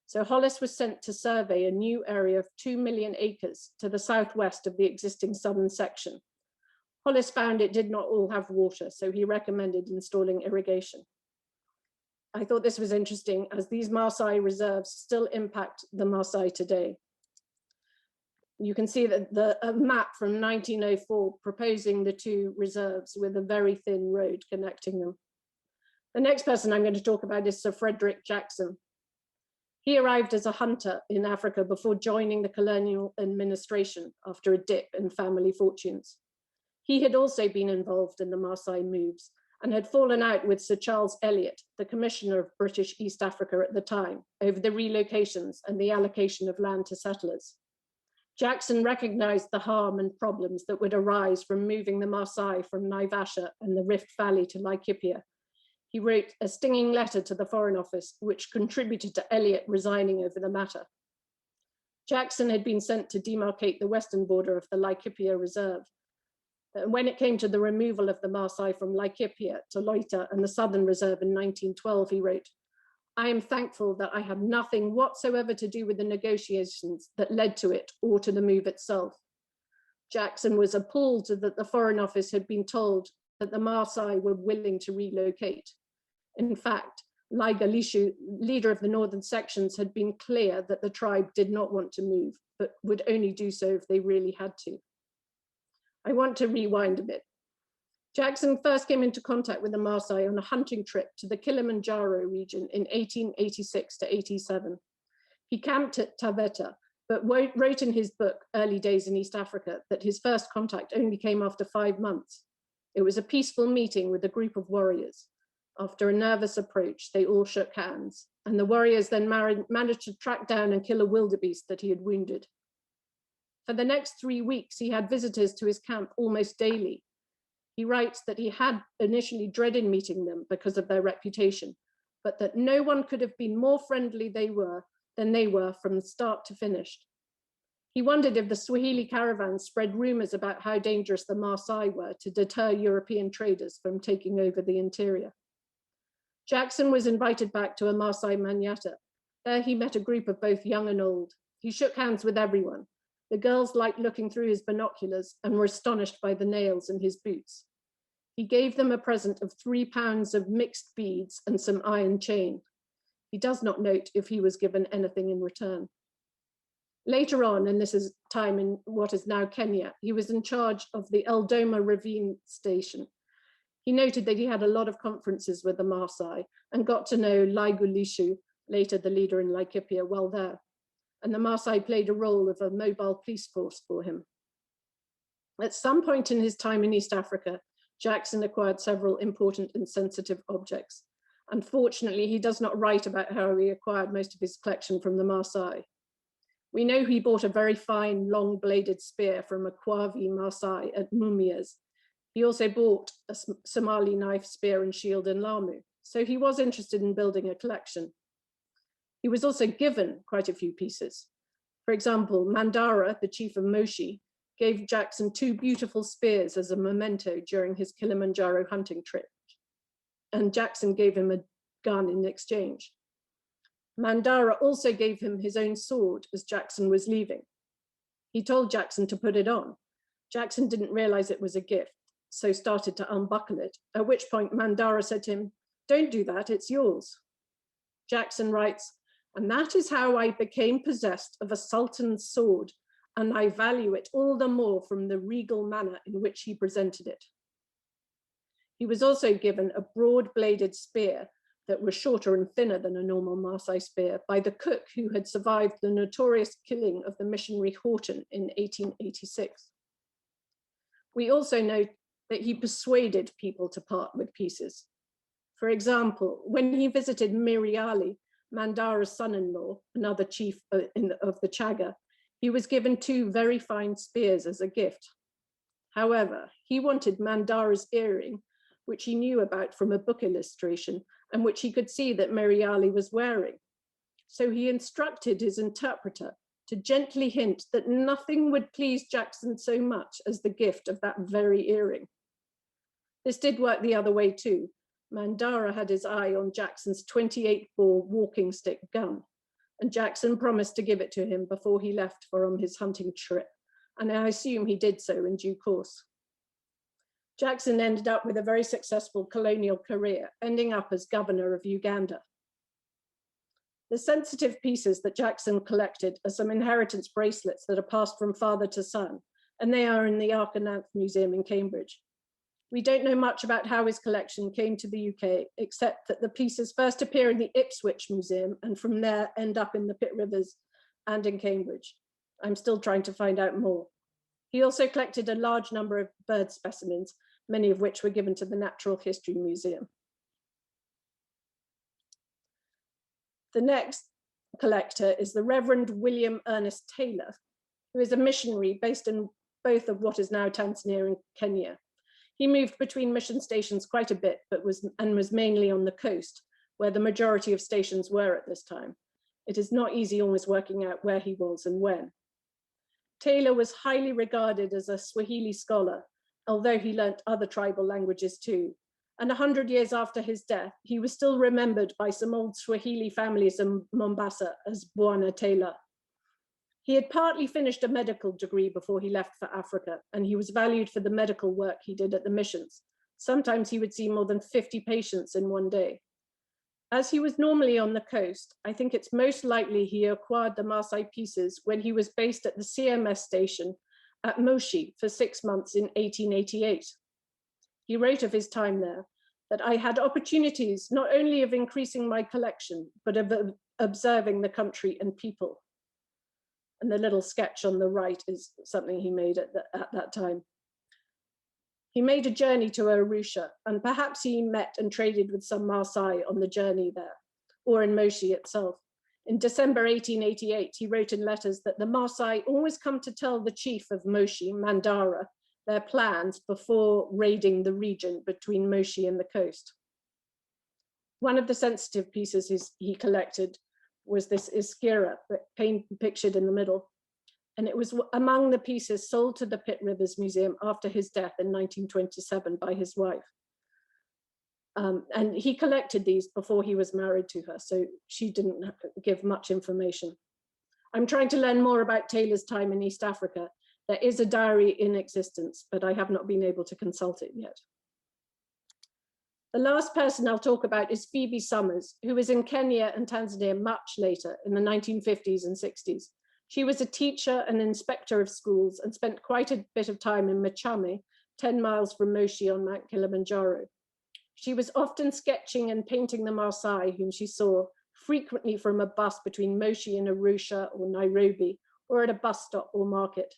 So Hollis was sent to survey a new area of 2 million acres to the southwest of the existing southern section. Hollis found it did not all have water, so he recommended installing irrigation. I thought this was interesting, as these Maasai reserves still impact the Maasai today. You can see that a map from 1904 proposing the 2 reserves with a very thin road connecting them. The next person I'm going to talk about is Sir Frederick Jackson. He arrived as a hunter in Africa before joining the colonial administration after a dip in family fortunes. He had also been involved in the Maasai moves and had fallen out with Sir Charles Eliot, the Commissioner of British East Africa at the time, over the relocations and the allocation of land to settlers. Jackson recognized the harm and problems that would arise from moving the Maasai from Naivasha and the Rift Valley to Laikipia. He wrote a stinging letter to the Foreign Office, which contributed to Eliot resigning over the matter. Jackson had been sent to demarcate the western border of the Laikipia Reserve. When it came to the removal of the Maasai from Laikipia to Loita and the Southern Reserve in 1912, he wrote, "I am thankful that I had nothing whatsoever to do with the negotiations that led to it or to the move itself." Jackson was appalled that the Foreign Office had been told that the Maasai were willing to relocate. In fact, Laiga Lishu, leader of the northern sections, had been clear that the tribe did not want to move, but would only do so if they really had to. I want to rewind a bit. Jackson first came into contact with the Maasai on a hunting trip to the Kilimanjaro region in 1886 to 87. He camped at Taveta, but wrote in his book, Early Days in East Africa, that his first contact only came after 5 months. It was a peaceful meeting with a group of warriors. After a nervous approach, they all shook hands, and the warriors then managed to track down and kill a wildebeest that he had wounded. For the next 3 weeks, he had visitors to his camp almost daily. He writes that he had initially dreaded meeting them because of their reputation, but that no one could have been more friendly than they were from start to finish. He wondered if the Swahili caravans spread rumors about how dangerous the Maasai were to deter European traders from taking over the interior. Jackson was invited back to a Maasai Manyata. There he met a group of both young and old. He shook hands with everyone. The girls liked looking through his binoculars and were astonished by the nails in his boots. He gave them a present of 3 pounds of mixed beads and some iron chain. He does not note if he was given anything in return. Later on, and this is time in what is now Kenya, he was in charge of the Eldoma Ravine Station. He noted that he had a lot of conferences with the Maasai and got to know Laiga Lishu, later the leader in Laikipia, well there. And the Maasai played a role of a mobile police force for him. At some point in his time in East Africa, Jackson acquired several important and sensitive objects. Unfortunately, he does not write about how he acquired most of his collection from the Maasai. We know he bought a very fine, long-bladed spear from a Kwavi Maasai at Mumias. He also bought a Somali knife, spear, and shield in Lamu. So he was interested in building a collection. He was also given quite a few pieces. For example, Mandara, the chief of Moshi, gave Jackson 2 beautiful spears as a memento during his Kilimanjaro hunting trip. And Jackson gave him a gun in exchange. Mandara also gave him his own sword as Jackson was leaving. He told Jackson to put it on. Jackson didn't realize it was a gift, so started to unbuckle it, at which point Mandara said to him, "Don't do that, it's yours." Jackson writes, "And that is how I became possessed of a sultan's sword, and I value it all the more from the regal manner in which he presented it." He was also given a broad-bladed spear that was shorter and thinner than a normal Maasai spear by the cook who had survived the notorious killing of the missionary Horton in 1886. We also know that he persuaded people to part with pieces. For example, when he visited Miriali, Mandara's son-in-law, another chief of the Chaga, he was given 2 very fine spears as a gift. However, he wanted Mandara's earring, which he knew about from a book illustration and which he could see that Miriali was wearing. So he instructed his interpreter to gently hint that nothing would please Jackson so much as the gift of that very earring. This did work the other way too. Mandara had his eye on Jackson's 28-bore walking stick gun, and Jackson promised to give it to him before he left for his hunting trip, and I assume he did so in due course. Jackson ended up with a very successful colonial career, ending up as governor of Uganda. The sensitive pieces that Jackson collected are some inheritance bracelets that are passed from father to son, and they are in the Archaeology Museum in Cambridge. We don't know much about how his collection came to the UK, except that the pieces first appear in the Ipswich Museum and from there end up in the Pitt Rivers and in Cambridge. I'm still trying to find out more. He also collected a large number of bird specimens, many of which were given to the Natural History Museum. The next collector is the Reverend William Ernest Taylor, who is a missionary based in both of what is now Tanzania and Kenya. He moved between mission stations quite a bit, but was mainly on the coast, where the majority of stations were at this time. It is not easy always working out where he was and when. Taylor was highly regarded as a Swahili scholar, although he learnt other tribal languages too. And 100 years after his death, he was still remembered by some old Swahili families in Mombasa as Bwana Taylor. He had partly finished a medical degree before he left for Africa, and he was valued for the medical work he did at the missions. Sometimes he would see more than 50 patients in one day. As he was normally on the coast, I think it's most likely he acquired the Maasai pieces when he was based at the CMS station at Moshi for 6 months in 1888. He wrote of his time there that I had opportunities not only of increasing my collection, but of observing the country and people. And the little sketch on the right is something he made at that time. He made a journey to Arusha, and perhaps he met and traded with some Maasai on the journey there, or in Moshi itself. In December 1888, he wrote in letters that the Maasai always come to tell the chief of Moshi, Mandara, their plans before raiding the region between Moshi and the coast. One of the sensitive pieces he collected was this iskira, pictured in the middle. And it was among the pieces sold to the Pitt Rivers Museum after his death in 1927 by his wife. And he collected these before he was married to her, so she didn't give much information. I'm trying to learn more about Taylor's time in East Africa. There is a diary in existence, but I have not been able to consult it yet. The last person I'll talk about is Phoebe Summers, who was in Kenya and Tanzania much later in the 1950s and 60s. She was a teacher and inspector of schools and spent quite a bit of time in Machame, 10 miles from Moshi on Mount Kilimanjaro. She was often sketching and painting the Maasai whom she saw, frequently from a bus between Moshi and Arusha or Nairobi, or at a bus stop or market.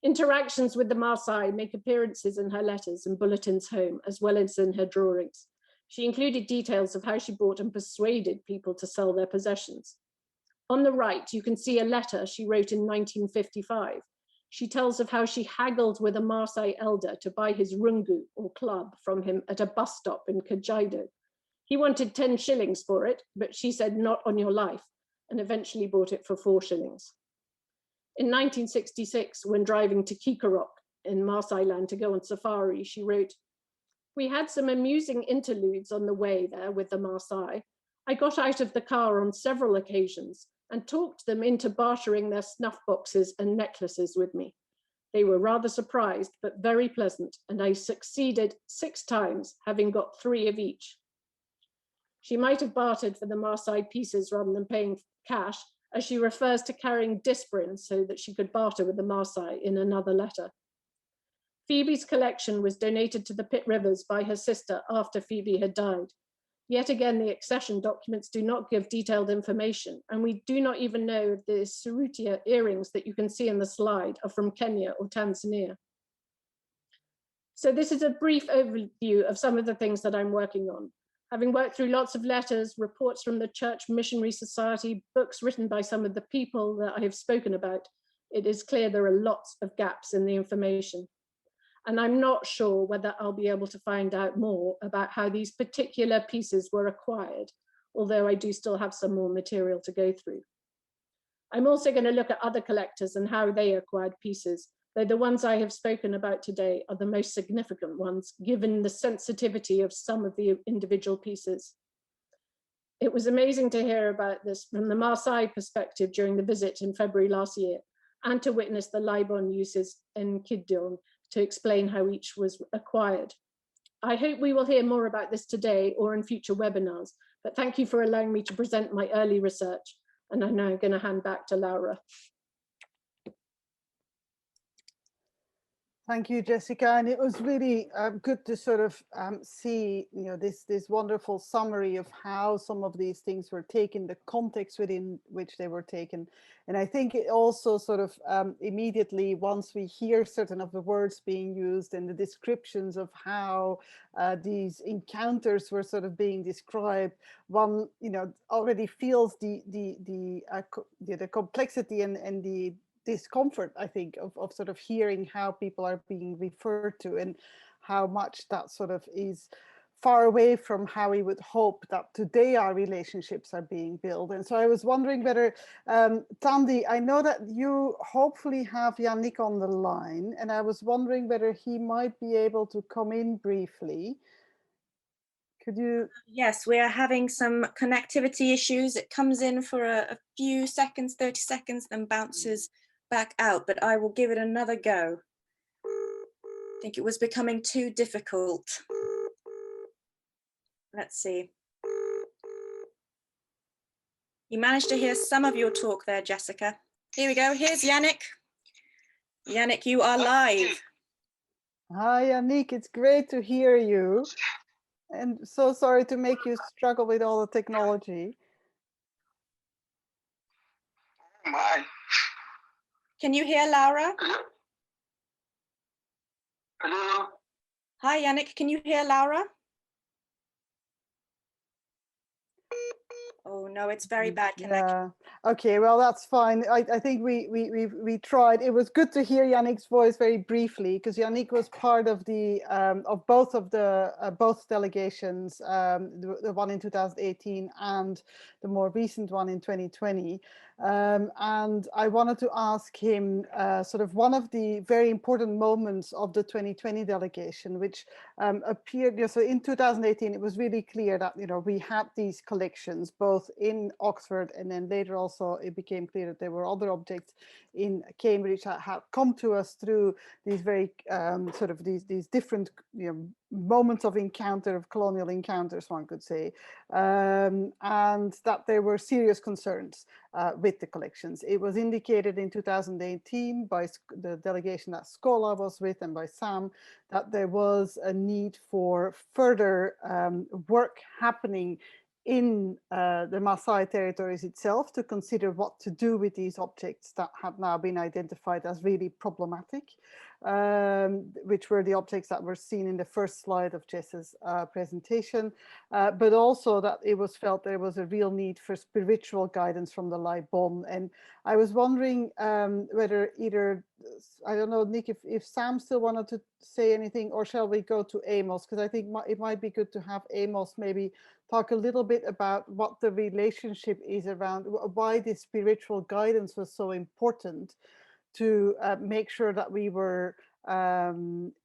Interactions with the Maasai make appearances in her letters and bulletins home, as well as in her drawings. She included details of how she bought and persuaded people to sell their possessions. On the right, you can see a letter she wrote in 1955. She tells of how she haggled with a Maasai elder to buy his rungu, or club, from him at a bus stop in Kajiado. He wanted 10 shillings for it, but she said, "Not on your life," and eventually bought it for 4 shillings. In 1966, when driving to Kikarok in Maasai land to go on safari, she wrote, "We had some amusing interludes on the way there with the Maasai. I got out of the car on several occasions and talked them into bartering their snuff boxes and necklaces with me. They were rather surprised, but very pleasant, and I succeeded 6 times, having got 3 of each." She might have bartered for the Maasai pieces rather than paying cash, as she refers to carrying disprin so that she could barter with the Maasai in another letter. Phoebe's collection was donated to the Pitt Rivers by her sister after Phoebe had died. Yet again, the accession documents do not give detailed information, and we do not even know if the Surutia earrings that you can see in the slide are from Kenya or Tanzania. So this is a brief overview of some of the things that I'm working on. Having worked through lots of letters, reports from the Church Missionary Society, books written by some of the people that I have spoken about, it is clear there are lots of gaps in the information. And I'm not sure whether I'll be able to find out more about how these particular pieces were acquired, although I do still have some more material to go through. I'm also going to look at other collectors and how they acquired pieces, though the ones I have spoken about today are the most significant ones, given the sensitivity of some of the individual pieces. It was amazing to hear about this from the Maasai perspective during the visit in February last year, and to witness the Libon uses in Kidong to explain how each was acquired. I hope we will hear more about this today or in future webinars, but thank you for allowing me to present my early research. And I'm now going to hand back to Laura. Thank you, Jessica. And it was really good to sort of see, this wonderful summary of how some of these things were taken, the context within which they were taken. And I think it also sort of immediately, once we hear certain of the words being used and the descriptions of how these encounters were sort of being described, one, already feels the complexity and the discomfort, I think, of sort of hearing how people are being referred to and how much that sort of is far away from how we would hope that today our relationships are being built. And so I was wondering whether, Tandy, I know that you hopefully have Yannick on the line, and I was wondering whether he might be able to come in briefly. Could you? Yes, we are having some connectivity issues. It comes in for a few seconds, 30 seconds, then bounces back out, but I will give it another go. I think it was becoming too difficult. Let's see. You managed to hear some of your talk there, Jessica. Here we go. Here's Yannick. Yannick, you are live. Hi, Yannick. It's great to hear you. And so sorry to make you struggle with all the technology. Oh my. Can you hear Laura? Hello? Hello? Hi, Yannick. Can you hear Laura? Oh no, it's very bad connection. Yeah. Okay, well, that's fine. I think we tried. It was good to hear Yannick's voice very briefly, because Yannick was part of the both delegations, the one in 2018 and the more recent one in 2020. And I wanted to ask him sort of one of the very important moments of the 2020 delegation, which appeared, so in 2018, it was really clear that, we had these collections, both in Oxford, and then later also it became clear that there were other objects in Cambridge that had come to us through these very sort of these different moments of encounter, of colonial encounters, one could say, and that there were serious concerns with the collections. It was indicated in 2018 by the delegation that Schola was with and by Sam that there was a need for further work happening in the Maasai territories itself to consider what to do with these objects that had now been identified as really problematic, which were the objects that were seen in the first slide of Jess's presentation, but also that it was felt there was a real need for spiritual guidance from the Libon. And I was wondering whether either, I don't know, Nick, if Sam still wanted to say anything, or shall we go to Amos? Because I think it might be good to have Amos maybe talk a little bit about what the relationship is around, why this spiritual guidance was so important to make sure that we were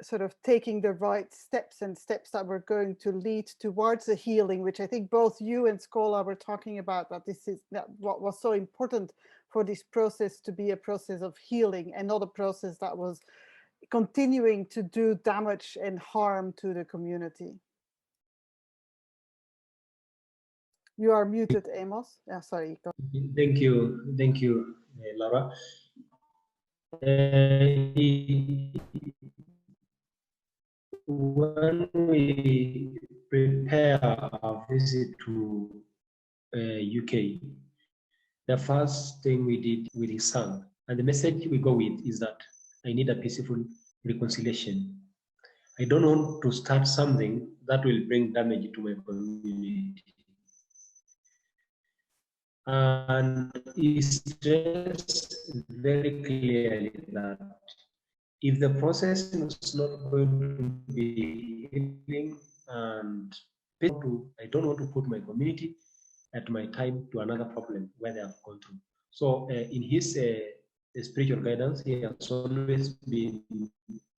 sort of taking the right steps and steps that were going to lead towards a healing, which I think both you and Schola were talking about, that this is what was so important for this process to be a process of healing and not a process that was continuing to do damage and harm to the community. You are muted, Amos. Yeah, sorry. Thank you, Laura. When we prepare our visit to UK, the first thing we did with his and the message we go with is that I need a peaceful reconciliation. I don't want to start something that will bring damage to my community. And he stressed very clearly that if the process is not going to be healing, and I don't want to put my community at my time to another problem where they have gone through. So in his spiritual guidance, he has always been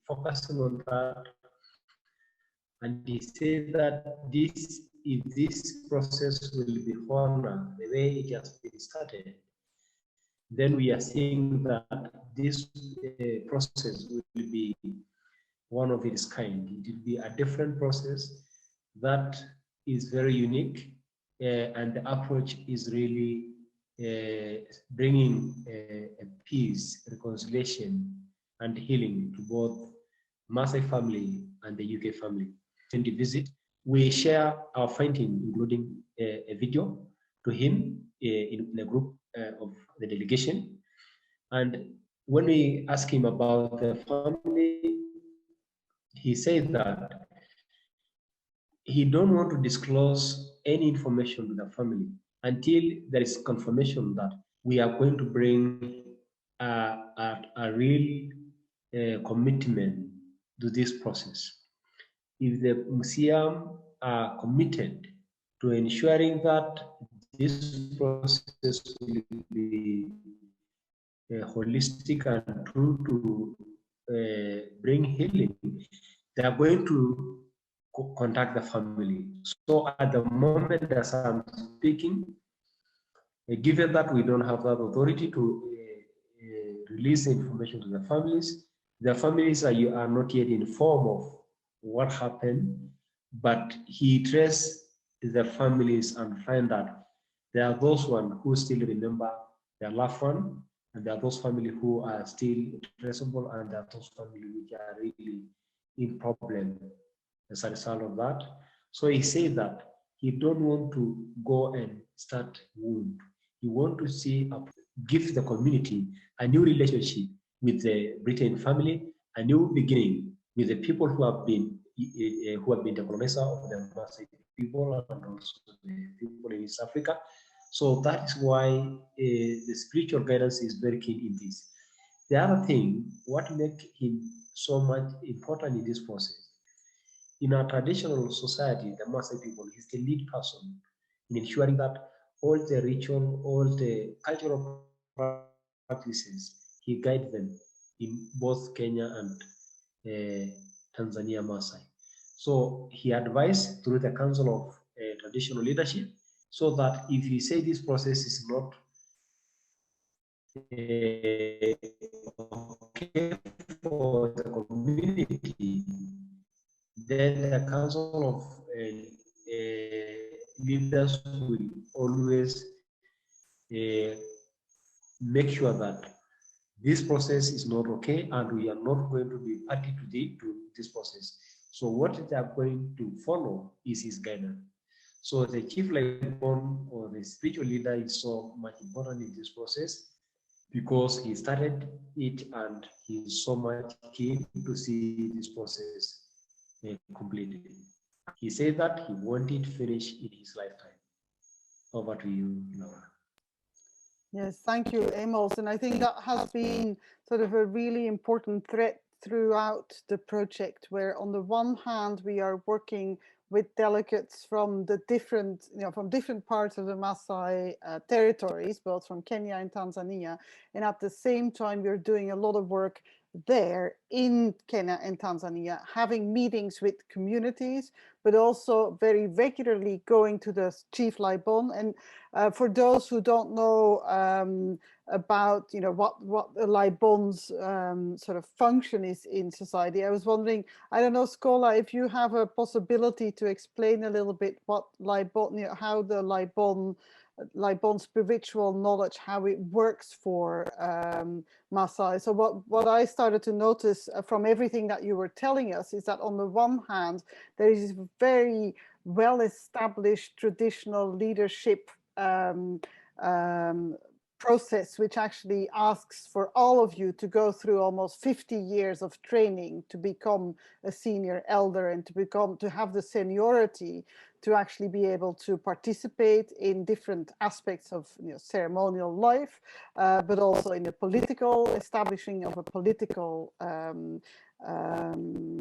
focusing on that. And he said that if this process will be honored the way it has been started, then we are seeing that this process will be one of its kind. It will be a different process that is very unique, and the approach is really bringing peace, reconciliation, and healing to both Maasai family and the UK family. In the visit, we share our finding, including a video to him in a group of the delegation. And when we ask him about the family, he said that he don't want to disclose any information to the family until there is confirmation that we are going to bring a real commitment to this process. If the museum are committed to ensuring that this process will be holistic and true to bring healing, they are going to contact the family. So at the moment as I'm speaking, given that we don't have that authority to release the information to the families are not yet informed of what happened, but he traced the families and find that there are those one who still remember their loved one, and there are those families who are still traceable, and there are those families which are really in problem as a result of that. So he said that he don't want to go and start wound. He want to see give the community a new relationship with the Britain family, a new beginning with the people who have been the colonizer of the Maasai people and also the people in East Africa. So that is why the spiritual guidance is very key in this. The other thing, what makes him so much important in this process, in our traditional society, the Maasai people is the lead person in ensuring that all the ritual, all the cultural practices, he guides them in both Kenya and Tanzania Maasai. So he advised through the Council of Traditional Leadership, so that if you say this process is not okay for the community, then the Council of Leaders will always make sure that this process is not okay and we are not going to be party to this process. So what they are going to follow is his guidance. So the chief liaison or the spiritual leader is so much important in this process because he started it and he is so much keen to see this process completed. He said that he wanted finished in his lifetime. Over to you, Laura. Yes, thank you, Amos. And I think that has been sort of a really important thread throughout the project, where on the one hand, we are working with delegates from the different, from different parts of the Maasai territories, both from Kenya and Tanzania. And at the same time, we're doing a lot of work there in Kenya and Tanzania, having meetings with communities, but also very regularly going to the chief Laibon. And for those who don't know about what the Laibon's sort of function is in society, I was wondering, I don't know, Schola, if you have a possibility to explain a little bit what Laibon, how the Laibon spiritual knowledge, how it works for Maasai. So what I started to notice from everything that you were telling us is that on the one hand, there is very well-established traditional leadership process which actually asks for all of you to go through almost 50 years of training to become a senior elder and to have the seniority to actually be able to participate in different aspects of ceremonial life, but also in the political establishing of a political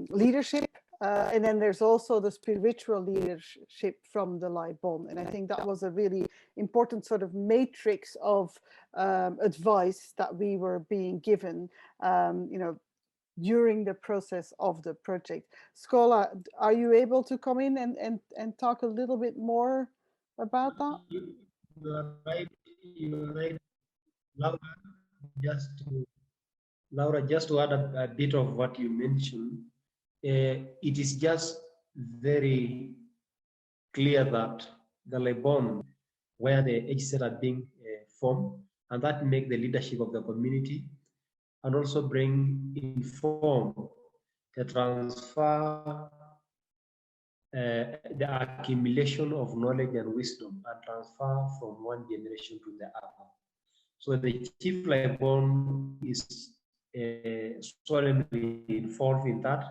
leadership. And then there's also the spiritual leadership from the Laibon. And I think that was a really important sort of matrix of advice that we were being given, during the process of the project. Schola, are you able to come in and talk a little bit more about that? You are right. You are right, Laura. Laura, just to add a bit of what you mentioned, it is just very clear that the Lebon, where the HZ are being formed, and that make the leadership of the community, and also inform the transfer, the accumulation of knowledge and wisdom, and transfer from one generation to the other. So the chief Lebon is solemnly involved in that,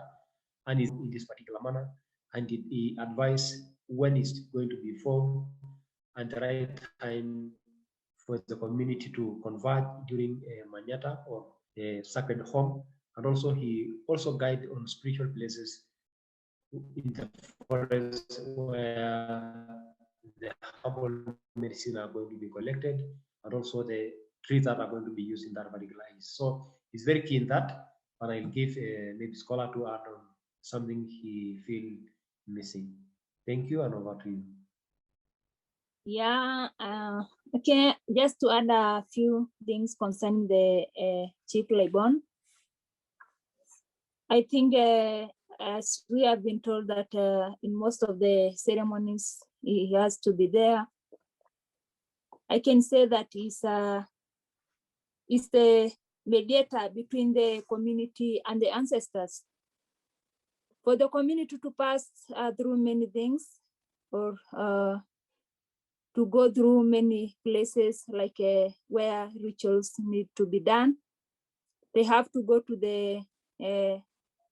and is in this particular manner, and he advised when it's going to be formed and the right time for the community to convert during a manyata or a sacred home, and also he also guide on spiritual places in the forest where the herbal medicine are going to be collected, and also the trees that are going to be used in that particular age. So he's very keen that, and I'll give maybe Scholar to add on something he feel missing. Thank you, and over to you. Yeah, okay, just to add a few things concerning the Chief Lebon. I think as we have been told that in most of the ceremonies, he has to be there. I can say that he's the mediator between the community and the ancestors. For the community to pass through many things, or to go through many places like where rituals need to be done, they have to go to the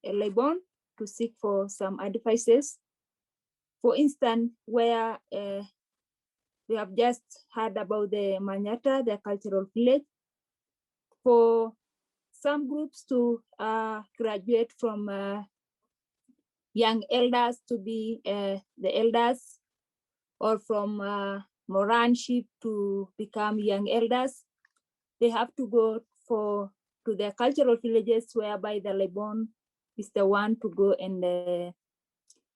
Lebon to seek for some advices. For instance, where we have just heard about the Manyata, the cultural village, for some groups to graduate from young elders to be the elders, or from Moranship to become young elders, they have to go to their cultural villages, whereby the Lebon is the one to go and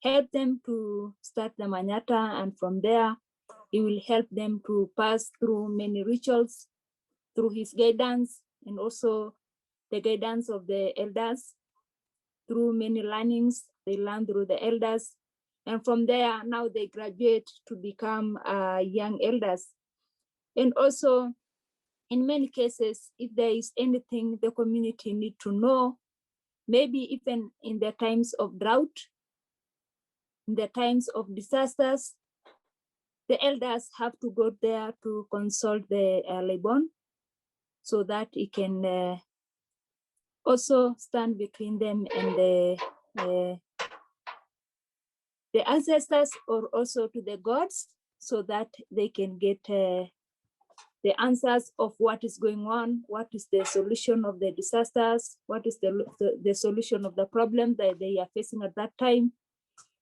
help them to start the Manyata, and from there, he will help them to pass through many rituals through his guidance, and also the guidance of the elders. Through many learnings, they learn through the elders. And from there, now they graduate to become young elders. And also, in many cases, if there is anything the community need to know, maybe even in the times of drought, in the times of disasters, the elders have to go there to consult the Lebon, so that it can also stand between them and the ancestors, or also to the gods, so that they can get the answers of what is going on, what is the solution of the disasters, what is the solution of the problem that they are facing at that time.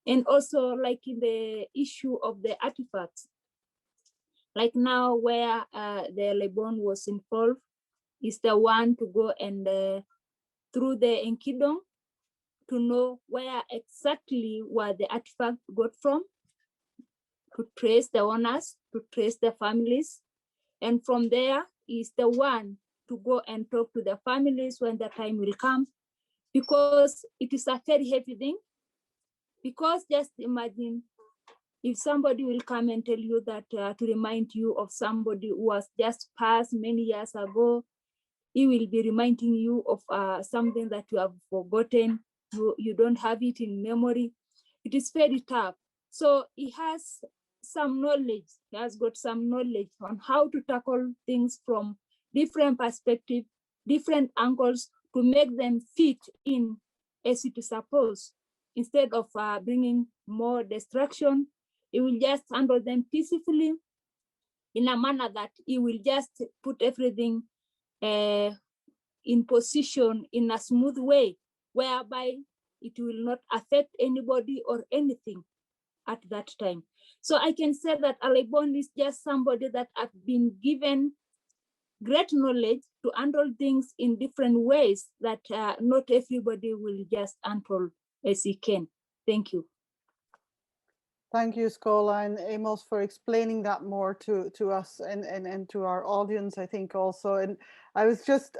And also, like in the issue of the artifacts, like now where the Lebon was involved, is the one to go and through the Enkidong to know where exactly where the artifact got from, to trace the owners, to trace the families. And from there is the one to go and talk to the families when the time will come, because it is a very heavy thing. Because just imagine if somebody will come and tell you that to remind you of somebody who was just passed many years ago, he will be reminding you of something that you have forgotten, you don't have it in memory. It is very tough. So he has some knowledge. He has got some knowledge on how to tackle things from different perspectives, different angles, to make them fit in as it is supposed. Instead of bringing more destruction, he will just handle them peacefully in a manner that he will just put everything in position in a smooth way, whereby it will not affect anybody or anything at that time. So I can say that Alaibon is just somebody that has been given great knowledge to handle things in different ways that not everybody will just handle as he can. Thank you. Thank you, Scola and Amos, for explaining that more to us and to our audience, I think also. And I was just,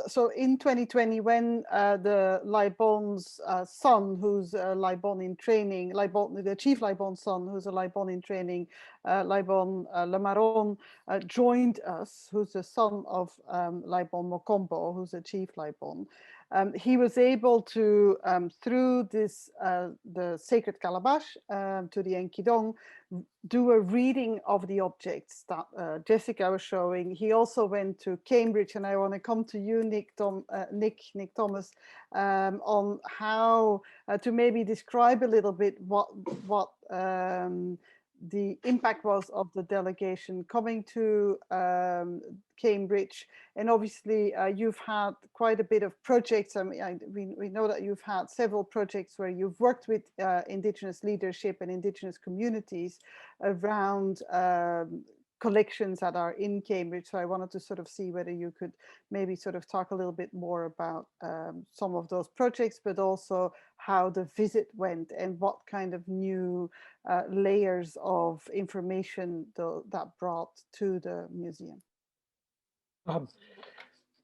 so in 2020, when the Laibon's son, who's a Laibon in training, the chief Laibon's son, who's a Laibon in training, Laibon Lemaron, joined us, who's the son of Laibon Mokombo, who's a chief Laibon. He was able to, through this, the sacred calabash to the Enkidong, do a reading of the objects that Jessica was showing. He also went to Cambridge, and I want to come to you, Nick Thomas, on how to maybe describe a little bit what the impact was of the delegation coming to Cambridge. And obviously you've had quite a bit of projects. I mean, we know that you've had several projects where you've worked with Indigenous leadership and Indigenous communities around collections that are in Cambridge. So I wanted to sort of see whether you could maybe sort of talk a little bit more about some of those projects, but also how the visit went and what kind of new layers of information that brought to the museum.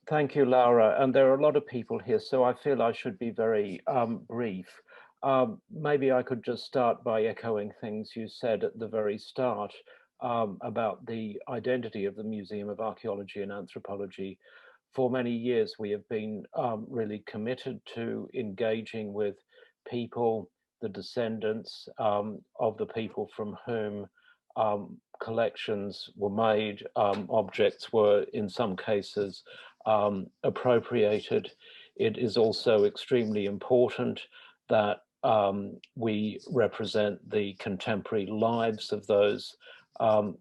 Thank you, Laura. And there are a lot of people here, so I feel I should be very brief. Maybe I could just start by echoing things you said at the very start about the identity of the Museum of Archaeology and Anthropology. For many years, we have been really committed to engaging with people, the descendants of the people from whom collections were made, objects were in some cases appropriated. It is also extremely important that we represent the contemporary lives of those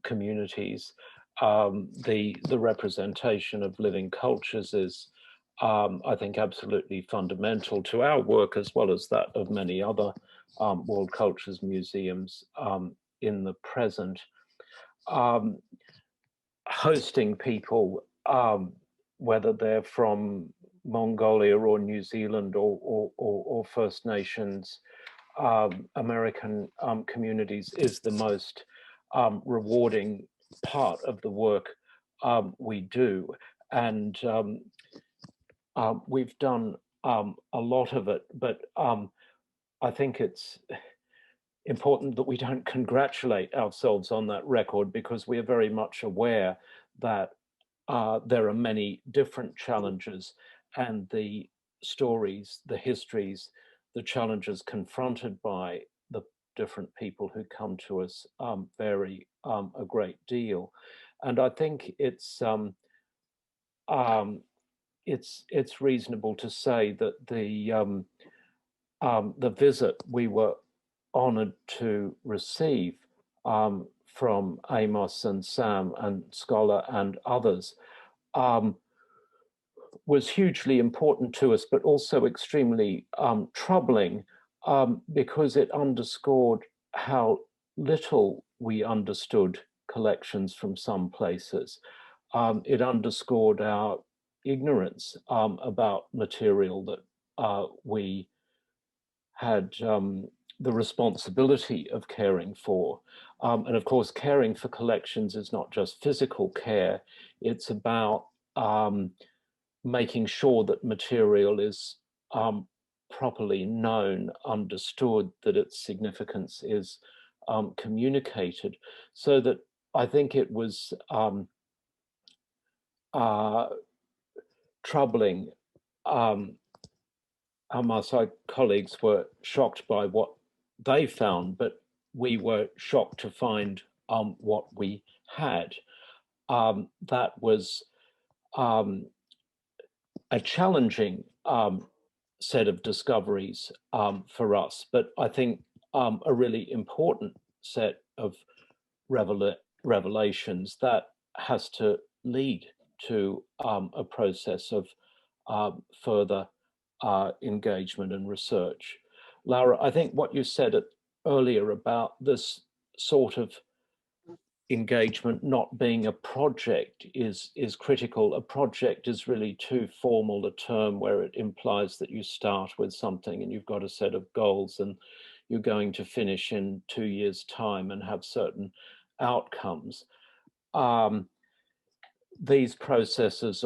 communities. The representation of living cultures is, I think, absolutely fundamental to our work, as well as that of many other world cultures museums in the present. Hosting people, whether they're from Mongolia or New Zealand or First Nations American communities, is the most rewarding part of the work we do. And we've done a lot of it, but I think it's important that we don't congratulate ourselves on that record, because we are very much aware that there are many different challenges, and the stories, the histories, the challenges confronted by the different people who come to us vary a great deal. And I think it's reasonable to say that the visit we were honored to receive from Amos and Sam and Scholar and others was hugely important to us, but also extremely troubling, because it underscored how little we understood collections from some places. It underscored our ignorance about material that we had the responsibility of caring for. And of course, caring for collections is not just physical care, it's about making sure that material is properly known, understood, that its significance is communicated. So that I think it was troubling. Our Maasai colleagues were shocked by what they found, but we were shocked to find what we had. That was a challenging set of discoveries for us, but I think a really important set of revelations that has to lead to a process of further engagement and research. Laura, I think what you said earlier about this sort of engagement not being a project is critical. A project is really too formal a term, where it implies that you start with something and you've got a set of goals and you're going to finish in 2 years' time and have certain outcomes. These processes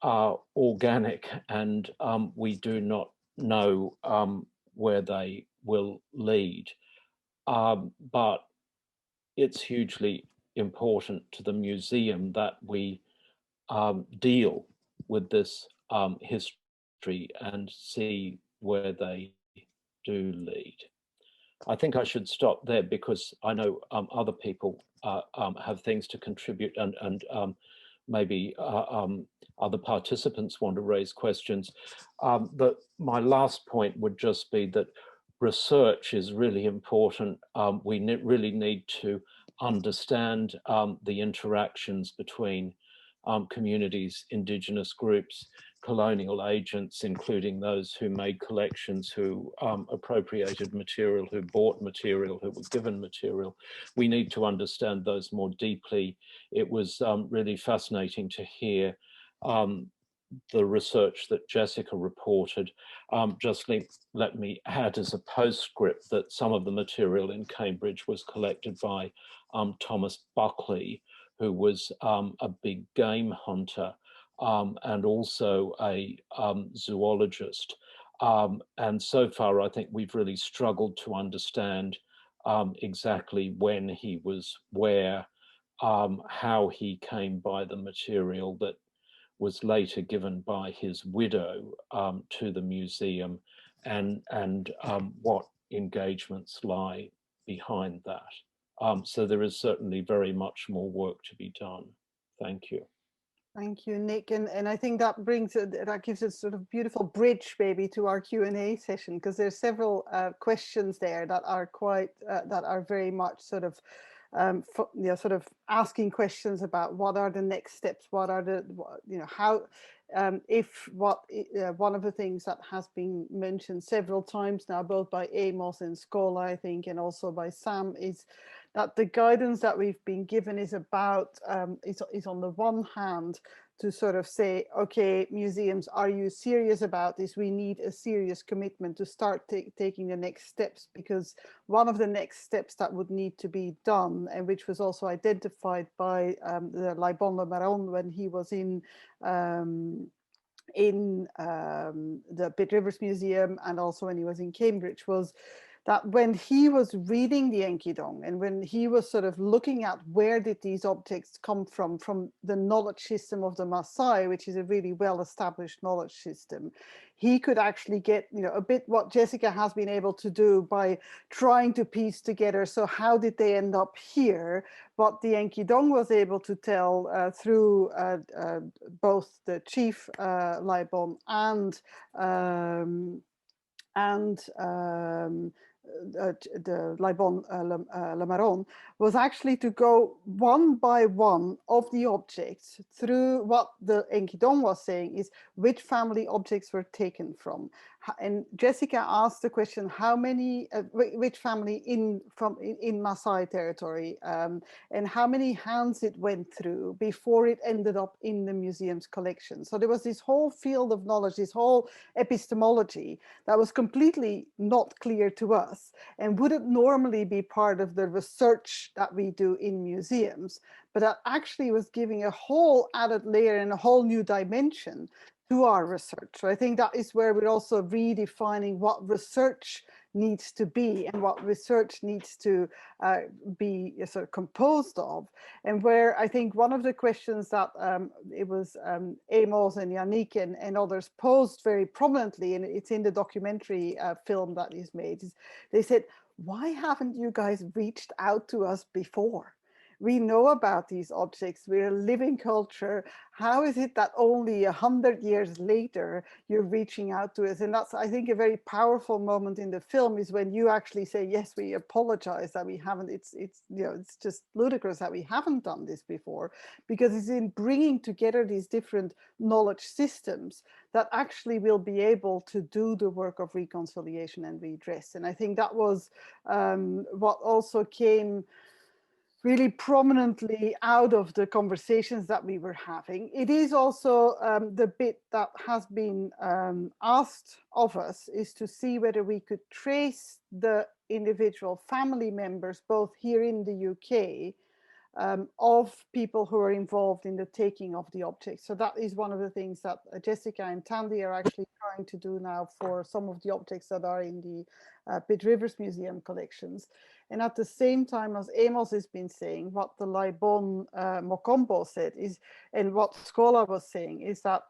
are organic, and we do not know where they will lead. But it's hugely important to the museum that we deal with this history and see where they do lead. I think I should stop there, because I know other people have things to contribute, and maybe other participants want to raise questions. But my last point would just be that research is really important. We really need to understand the interactions between communities, indigenous groups, colonial agents, including those who made collections, who appropriated material, who bought material, who were given material. We need to understand those more deeply. It was really fascinating to hear the research that Jessica reported. Just let me add as a postscript that some of the material in Cambridge was collected by Thomas Buckley, who was a big game hunter and also a zoologist. And so far, I think we've really struggled to understand exactly when he was where, how he came by the material that was later given by his widow to the museum, and what engagements lie behind that. So there is certainly very much more work to be done. Thank you. Thank you, Nick. And I think that gives us sort of beautiful bridge maybe to our Q&A session, because there's several questions there that are quite, that are very much sort of, sort of asking questions about what are the next steps, what are the, how, one of the things that has been mentioned several times now, both by Amos and Scola, I think, and also by Sam, is that the guidance that we've been given is about, is on the one hand to sort of say, okay, museums, are you serious about this? We need a serious commitment to start taking the next steps, because one of the next steps that would need to be done, and which was also identified by the Laibon Le Maron when he was in the Pitt Rivers Museum, and also when he was in Cambridge, was that when he was reading the Enkidu, and when he was sort of looking at where did these objects come from the knowledge system of the Masai, which is a really well-established knowledge system, he could actually get, a bit what Jessica has been able to do by trying to piece together, so how did they end up here? What the Enkidu was able to tell through both the chief Laibon and the Laibon Le Maron, was actually to go one by one of the objects through what the Enkidu was saying is which family objects were taken from. And Jessica asked the question, how many, which family in Maasai territory, and how many hands it went through before it ended up in the museum's collection. So there was this whole field of knowledge, this whole epistemology that was completely not clear to us and wouldn't normally be part of the research that we do in museums, but that actually was giving a whole added layer and a whole new dimension to our research. So I think that is where we're also redefining what research needs to be and what research needs to be sort of composed of, and where I think one of the questions that it was Amos and Yannick and others posed very prominently, and it's in the documentary film that is made, is they said, why haven't you guys reached out to us before? We know about these objects, we're a living culture. How is it that only 100 years later you're reaching out to us? And that's, I think, a very powerful moment in the film, is when you actually say, yes, we apologize that we haven't, it's you know, it's just ludicrous that we haven't done this before, because it's in bringing together these different knowledge systems that actually will be able to do the work of reconciliation and redress. And I think that was what also came really prominently out of the conversations that we were having. It is also the bit that has been asked of us, is to see whether we could trace the individual family members, both here in the UK, of people who are involved in the taking of the objects. So that is one of the things that Jessica and Tandy are actually trying to do now for some of the objects that are in the Pitt Rivers Museum collections. And at the same time, as Amos has been saying, what the Laibon Mokombo said is, and what Scholar was saying, is that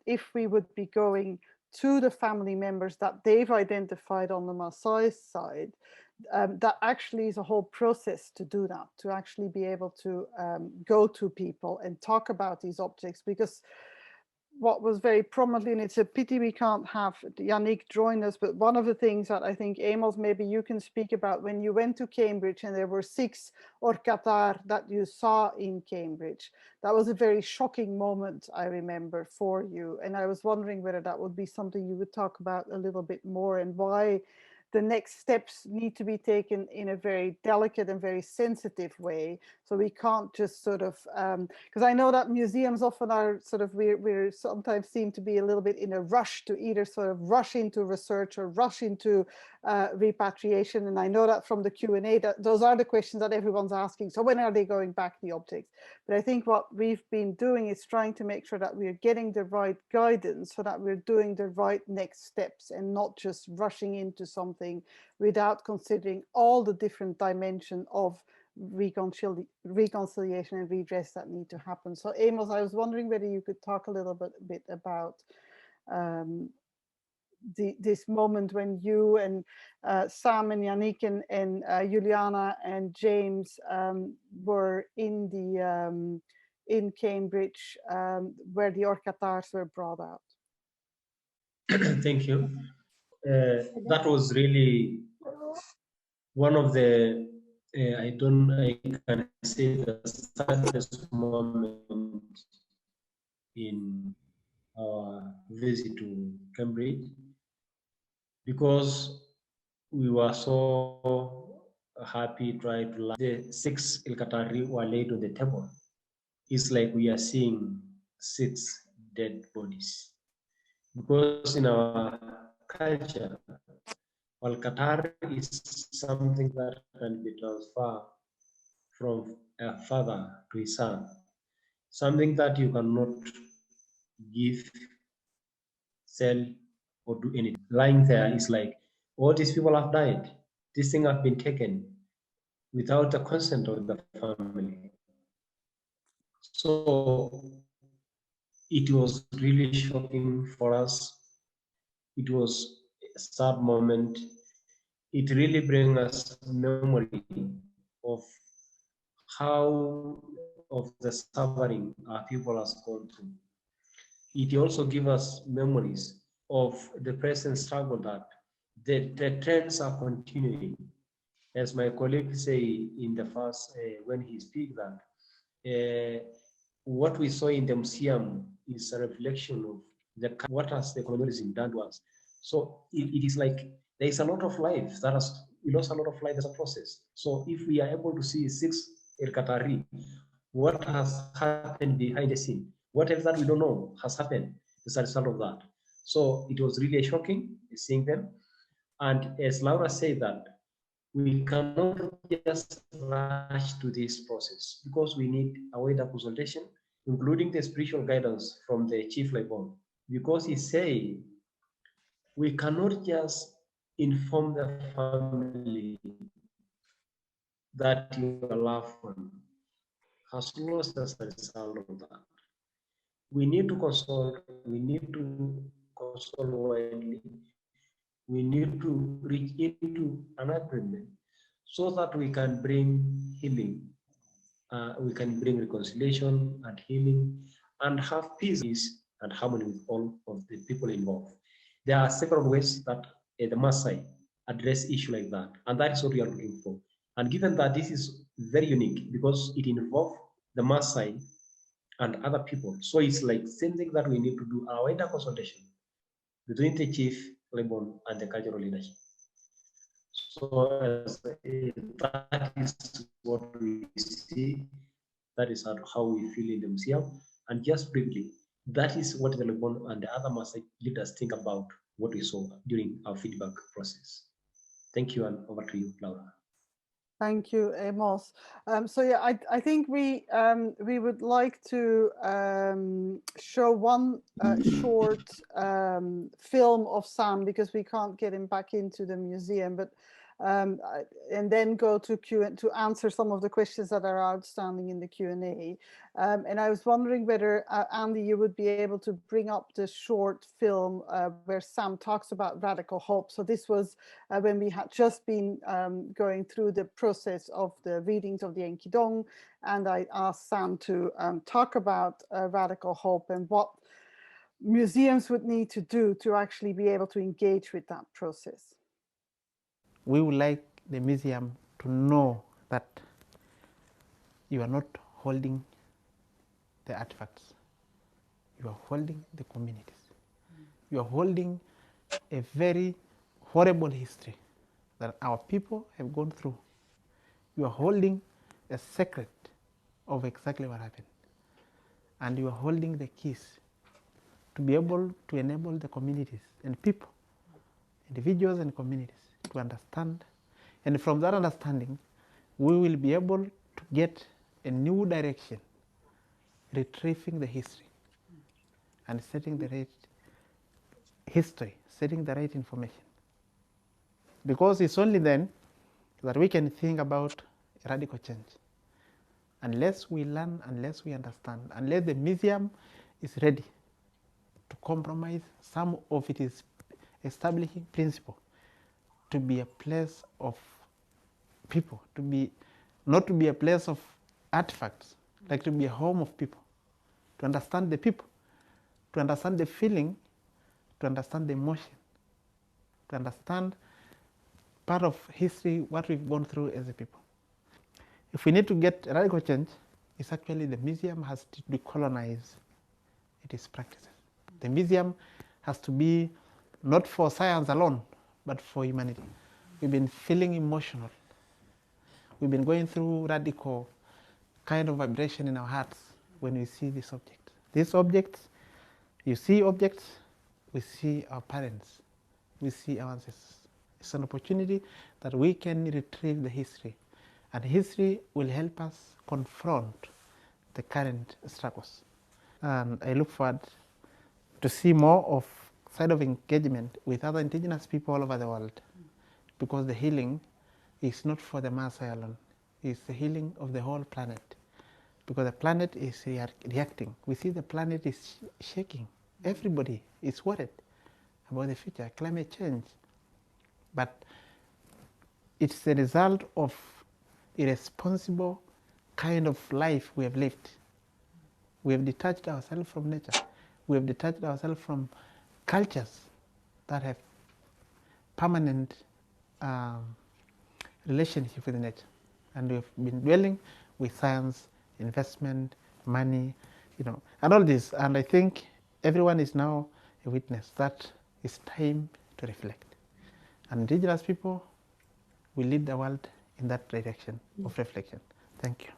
if we would be going to the family members that they've identified on the Maasai side, that actually is a whole process to do that, to actually be able to go to people and talk about these objects. Because what was very prominently, and it's a pity we can't have Yannick join us, but one of the things that I think, Amos, maybe you can speak about, when you went to Cambridge and there were 6 Orkatar that you saw in Cambridge, that was a very shocking moment, I remember, for you. And I was wondering whether that would be something you would talk about a little bit more, and why the next steps need to be taken in a very delicate and very sensitive way. So we can't just sort of, because I know that museums often are sort of, we're sometimes seem to be a little bit in a rush to either sort of rush into research or rush into repatriation. And I know that from the Q&A, that those are the questions that everyone's asking. So when are they going back, the objects? But I think what we've been doing is trying to make sure that we're getting the right guidance, so that we're doing the right next steps and not just rushing into something without considering all the different dimensions of reconciliation and redress that need to happen. So Amos, I was wondering whether you could talk a little bit about this moment when you and Sam and Yannick and Juliana and James were in the in Cambridge, where the Orkatars were brought out. Thank you. That was really one of the, I can say the saddest moment in our visit to Cambridge, because we were so happy trying to, the 6 Ilkatari were laid on the table. It's like we are seeing 6 dead bodies. Because in our culture, Al-Qatar is something that can be transferred from a father to his son. Something that you cannot give, sell, or do anything. Lying there is like, all these people have died. These things have been taken without the consent of the family. So it was really shocking for us. It was a sad moment. It really brings us memory of how of the suffering our people has gone through. It also gives us memories of the present struggle, that the trends are continuing. As my colleague say in the first, when he speak, that what we saw in the museum is a reflection of what has the colonialism done to us. So it is like there is a lot of life that has, we lost a lot of life as a process. So if we are able to see 6 El Qatari, what has happened behind the scene, whatever that we don't know has happened as a result of that. So it was really shocking seeing them. And as Laura said, that we cannot just rush to this process, because we need a wider consultation, including the spiritual guidance from the Chief Laibon, because he say we cannot just inform the family that your loved one has lost as a result of that. We need to consult, we need to consult widely, we need to reach into an agreement so that we can bring healing, we can bring reconciliation and healing, and have peace and harmony with all of the people involved. There are several ways that the Maasai address issues like that, and that is what we are looking for. And given that this is very unique because it involves the Maasai and other people, so it's like same thing that we need to do our inter consultation between the chief, Lebon, and the cultural leadership. So that is what we see. That is how we feel in the museum. And just briefly, that is what the Lebon and the other Maasai leaders think about what we saw during our feedback process. Thank you, and over to you, Laura. Thank you, Amos. So yeah, I think we would like to show one short film of Sam, because we can't get him back into the museum, but and then go to to answer some of the questions that are outstanding in the Q&A. And I was wondering whether Andy, you would be able to bring up the short film where Sam talks about radical hope. So this was when we had just been going through the process of the readings of the Enkidu, and I asked Sam to talk about radical hope and what museums would need to do to actually be able to engage with that process. We would like the museum to know that you are not holding the artifacts, you are holding the communities. You are holding a very horrible history that our people have gone through. You are holding a secret of exactly what happened. And you are holding the keys to be able to enable the communities and people, individuals and communities, to understand. And from that understanding, we will be able to get a new direction, retrieving the history and setting the right history, setting the right information. Because it's only then that we can think about radical change. Unless we learn, unless we understand, unless the museum is ready to compromise some of its establishing principle, to be a place of people, to be not to be a place of artifacts, like to be a home of people, to understand the people, to understand the feeling, to understand the emotion, to understand part of history, what we've gone through as a people. If we need to get radical change, it's actually the museum has to decolonize its practices. The museum has to be not for science alone, but for humanity. We've been feeling emotional. We've been going through radical kind of vibration in our hearts when we see this object. These objects, you see objects, we see our parents, we see our ancestors. It's an opportunity that we can retrieve the history, and history will help us confront the current struggles. And I look forward to see more of side of engagement with other indigenous people all over the world, because the healing is not for the Maasai alone, it's the healing of the whole planet, because the planet is reacting. We see the planet is shaking. Everybody is worried about the future, climate change, but it's the result of irresponsible kind of life we have lived. We have detached ourselves from nature. We have detached ourselves from cultures that have permanent relationship with nature, and we've been dwelling with science, investment, money, and all this. And I think everyone is now a witness that it's time to reflect. And indigenous people will lead the world in that direction of reflection. Thank you.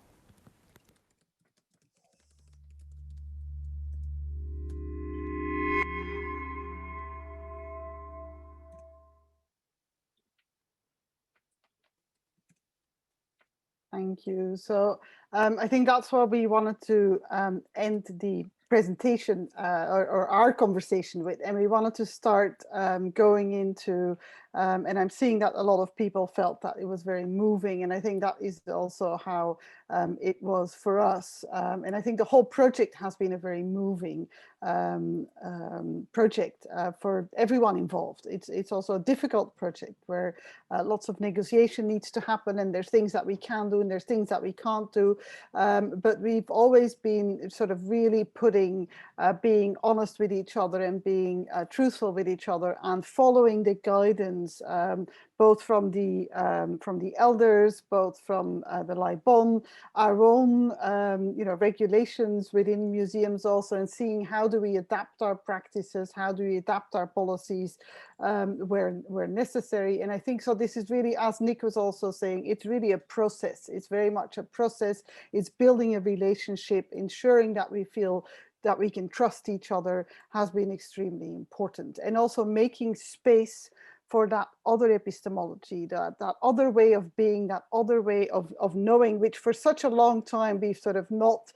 Thank you. So I think that's where we wanted to end the presentation or our conversation with, and we wanted to start going into And I'm seeing that a lot of people felt that it was very moving. And I think that is also how it was for us. And I think the whole project has been a very moving project for everyone involved. It's also a difficult project where lots of negotiation needs to happen, and there's things that we can do and there's things that we can't do. But we've always been sort of really putting, being honest with each other and being truthful with each other and following the guidance, both from the elders, both from the Laibon, our own regulations within museums also, and seeing how do we adapt our practices, how do we adapt our policies where necessary. And I think so this is really, as Nick was also saying, it's really a process. It's very much a process. It's building a relationship, ensuring that we feel that we can trust each other has been extremely important. And also making space for that other epistemology, that other way of being, that other way of knowing, which for such a long time we've sort of not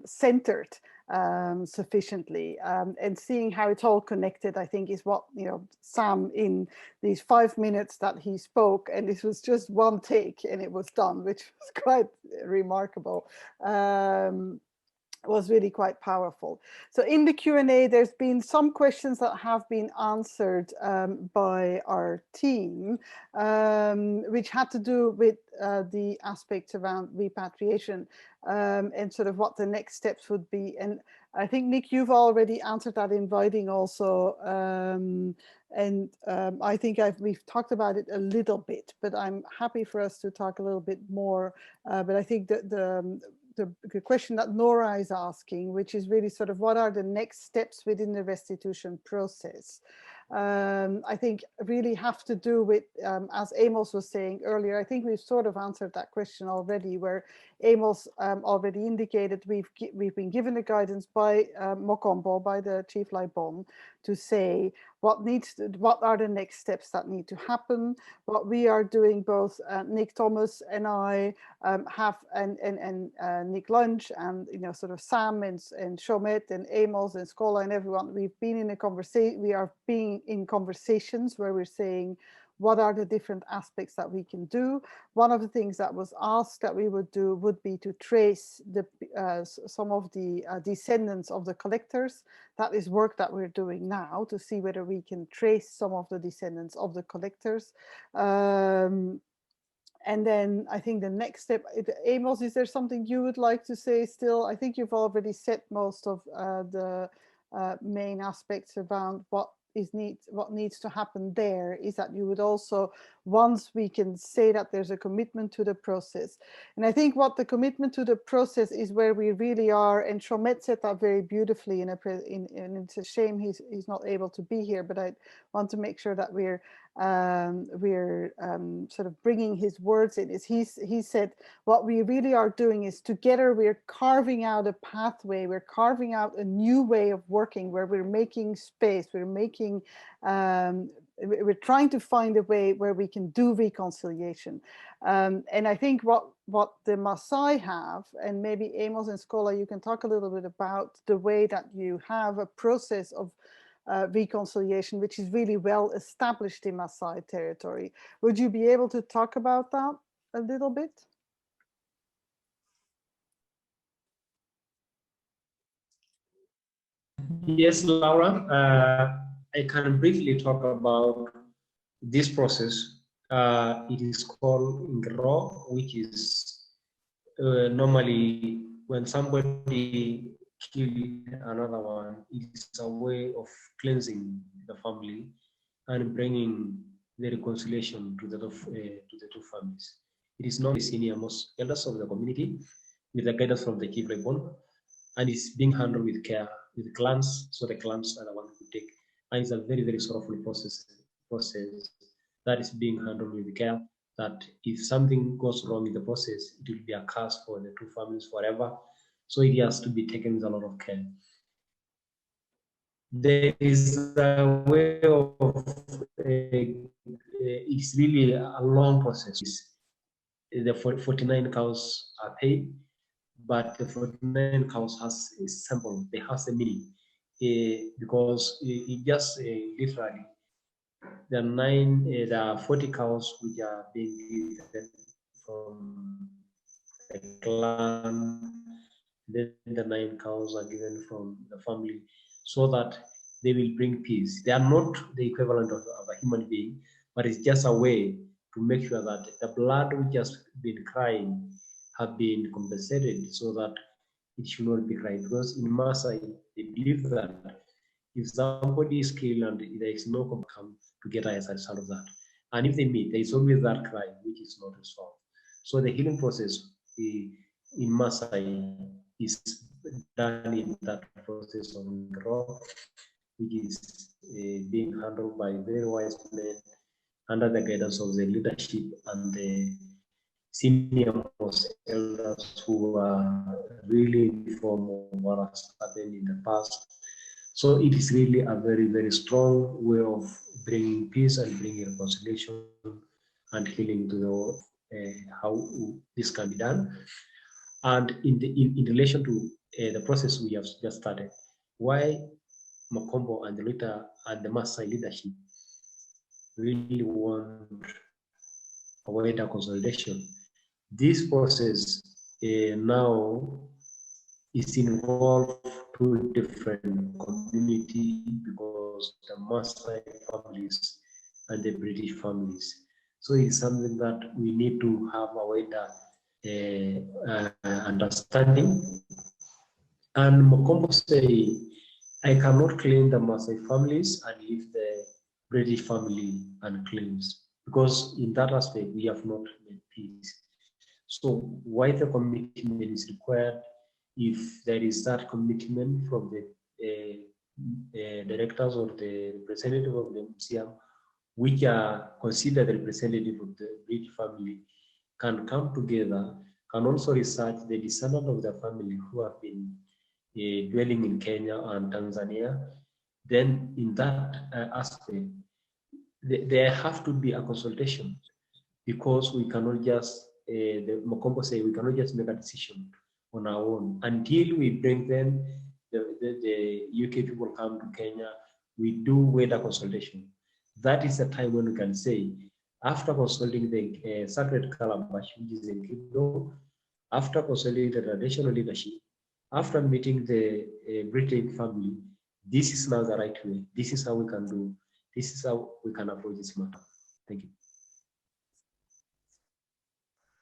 centered sufficiently, and seeing how it's all connected, I think, is what, Sam, in these 5 minutes that he spoke, and this was just one take and it was done, which was quite remarkable, was really quite powerful. So in the Q&A, there's been some questions that have been answered by our team, which had to do with the aspects around repatriation and sort of what the next steps would be. And I think, Nick, you've already answered that, inviting also. I think we've talked about it a little bit, but I'm happy for us to talk a little bit more. But I think that the question that Nora is asking, which is really sort of what are the next steps within the restitution process, I think really have to do with, as Amos was saying earlier, I think we've sort of answered that question already, where Amos already indicated we've been given the guidance by Mokombo, by the Chief Laibon, to say what are the next steps that need to happen. What we are doing, both Nick Thomas and I have, and Nick Lunch, and sort of Sam and Shomet and Amos and Scholar and everyone, we've been in a conversation. We are being in conversations where we're saying, what are the different aspects that we can do? One of the things that was asked that we would do would be to trace some of the descendants of the collectors. That is work that we're doing now to see whether we can trace some of the descendants of the collectors. And then I think the next step, Amos, is there something you would like to say still? I think you've already said most of the main aspects around what needs to happen there, is that you would also, once we can say that there's a commitment to the process. And I think what the commitment to the process is where we really are, and Shomet said that very beautifully and it's a shame he's not able to be here, but I want to make sure that we're sort of bringing his words in. He said what we really are doing is together we're carving out a pathway, we're carving out a new way of working where we're making space, we're trying to find a way where we can do reconciliation. And I think what the Maasai have, and maybe Amos and Scholar, you can talk a little bit about the way that you have a process of reconciliation, which is really well established in Maasai territory. Would you be able to talk about that a little bit? Yes, Laura, I can briefly talk about this process. It is called Ngro, which is normally when somebody kills another one, it's a way of cleansing the family and bringing the reconciliation to the two families. It is not senior most elders of the community with the guidance from the Chief Laibon, and it's being handled with care with the clans, so the clans are the ones who take. And it's a very, very sorrowful process that is being handled with care, that if something goes wrong in the process, it will be a curse for the two families forever. So it has to be taken with a lot of care. There is a way of, it's really a long process. The 49 cows are paid, but the 49 cows has a symbol, they have a meaning, because it just literally there are 40 cows which are being given from the clan. Then the 9 cows are given from the family, so that they will bring peace. They are not the equivalent of a human being, but it's just a way to make sure that the blood which has been crying have been compensated, so that it should not be cried. Because in Maasai, they believe that if somebody is killed and there is no come together as a result of that, and if they meet, there is always that cry which is not resolved. So the healing process in Maasai is done in that process of rock, which is being handled by very wise men under the guidance of the leadership and the senior most elders who are really informed of what has happened in the past. So it is really a very, very strong way of bringing peace and bringing reconciliation and healing to the world, how this can be done. And in relation to the process we have just started, why Makombo and the Maasai leadership really want a wider consolidation. This process now is involved 2 different communities, because the Maasai families and the British families. So it's something that we need to have a wider understanding. And Mokombo say, I cannot claim the Maasai families and leave the British family unclaimed, because in that aspect we have not made peace. So why the commitment is required? If there is that commitment from the directors or the representative of the museum, which are considered representative of the British family, can come together, can also research the descendants of the family who have been dwelling in Kenya and Tanzania, then in that aspect, there have to be a consultation, because we cannot just, the Mokombo say, we cannot just make a decision on our own until we bring them, the UK people come to Kenya, we do wider consultation. That is the time when we can say, after consulting the Sacred Calabash, which is in Kingdom, after consulting the traditional leadership, after meeting the British family, this is now the right way. This is how we can do. This is how we can approach this matter. Thank you.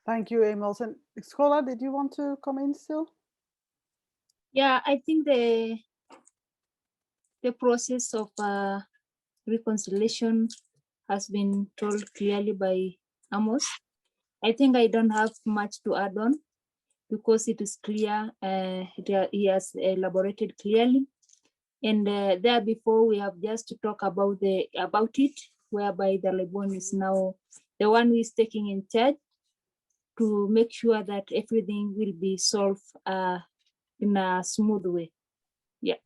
Thank you, Amos. And Scholar, did you want to come in still? Yeah, I think the process of reconciliation has been told clearly by Amos. I think I don't have much to add on, because it is clear, he has elaborated clearly. And there before we have just to talk about it, whereby the Lebon is now the one who is taking in charge to make sure that everything will be solved in a smooth way. Yeah.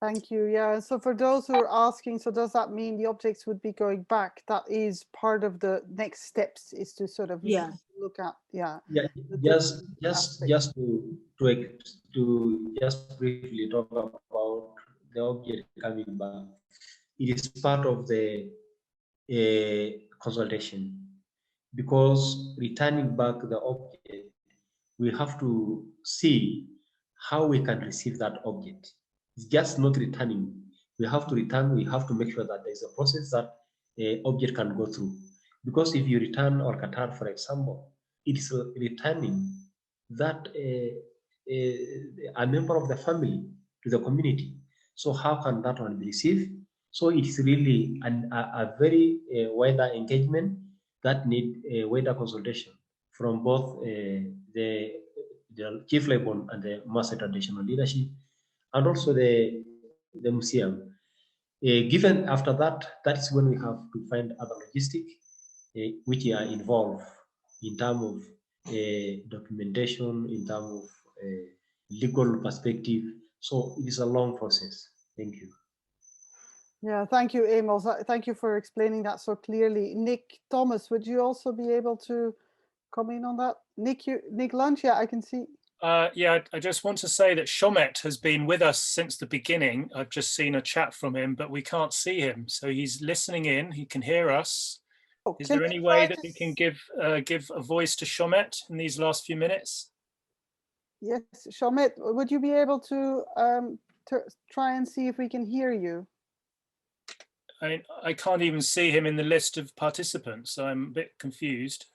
Thank you. Yeah. So for those who are asking, so does that mean the objects would be going back? That is part of the next steps, is to sort of look at just to just briefly talk about the object coming back. It is part of the consultation, because returning back the object, we have to see how we can receive that object. It's just not returning. We have to return. We have to make sure that there's a process that object can go through. Because if you return or Qatar, for example, it is returning that a member of the family to the community. So how can that one be received? So it is really a very wider engagement that need a wider consultation from both the Chief Lebon and the Maasai traditional leadership, and also the museum. Given after that, that's when we have to find other logistics which are involved in terms of documentation, in terms of legal perspective. So it is a long process. Thank you. Yeah, thank you, Amos. Thank you for explaining that so clearly. Nick Thomas, would you also be able to come in on that? Nick Lunch, yeah, I can see. Yeah, I just want to say that Shomet has been with us since the beginning. I've just seen a chat from him, but we can't see him. So he's listening in, he can hear us. Oh, Is there any way that we can give a voice to Shomet in these last few minutes? Yes, Shomet, would you be able to try and see if we can hear you? I can't even see him in the list of participants, so I'm a bit confused.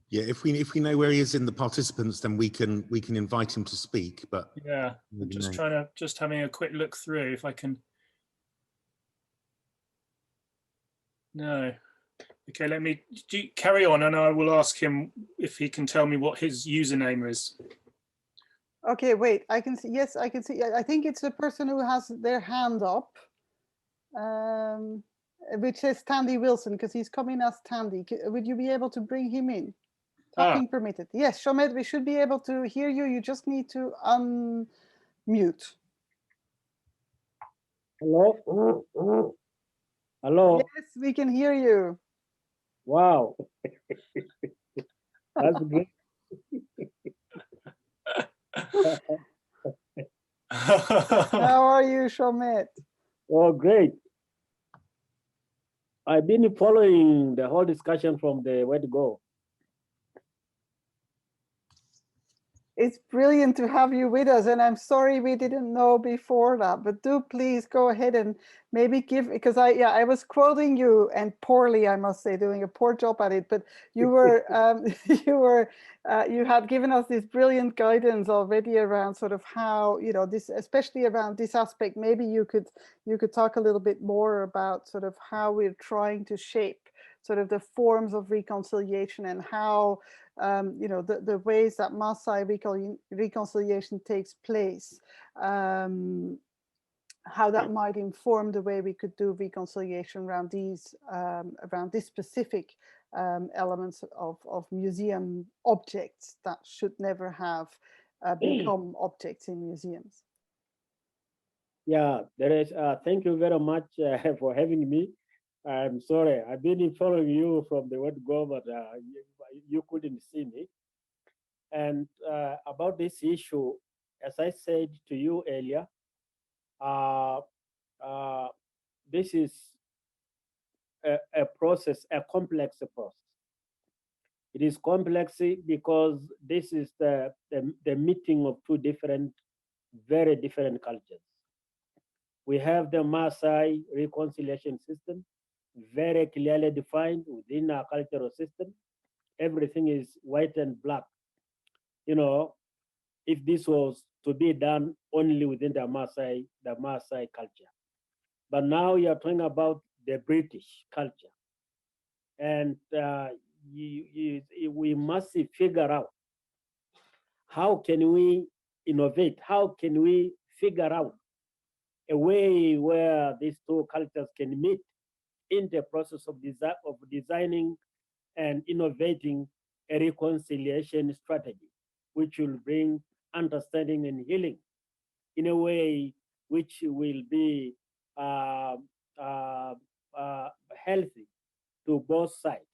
Yeah, if we know where he is in the participants, then we can invite him to speak. But yeah, I'm just having a quick look through if I can. No. Okay, let me carry on, and I will ask him if he can tell me what his username is. Okay, wait. I can see. Yes, I can see. I think it's the person who has their hand up, which says Tandy Wilson, because he's coming as Tandy. Would you be able to bring him in? Talking permitted. Yes, Shomet, we should be able to hear you. You just need to unmute. Hello? Hello? Yes, we can hear you. Wow. That's great. How are you, Shomet? Oh, great. I've been following the whole discussion from the where to go. It's brilliant to have you with us, and I'm sorry we didn't know before that, but do please go ahead and maybe give, because I was quoting you, and poorly, I must say, doing a poor job at it, but you were you had given us this brilliant guidance already around sort of how, you know, this, especially around this aspect. Maybe you could talk a little bit more about sort of how we're trying to shape sort of the forms of reconciliation, and how you know, the ways that Maasai reconciliation takes place, how that might inform the way we could do reconciliation around these specific elements of museum objects that should never have become objects in museums. Yeah, there is. Thank you very much for having me. I'm sorry, I've been following you from the word go, but you couldn't see me. And about this issue, as I said to you earlier, this is a process, a complex process. It is complex because this is the meeting of two very different cultures. We have the Maasai reconciliation system, very clearly defined within our cultural system. Everything is white and black. You know, if this was to be done only within the Maasai culture. But now you're talking about the British culture. And we must figure out how can we innovate? How can we figure out a way where these two cultures can meet in the process of designing and innovating a reconciliation strategy, which will bring understanding and healing in a way which will be healthy to both sides.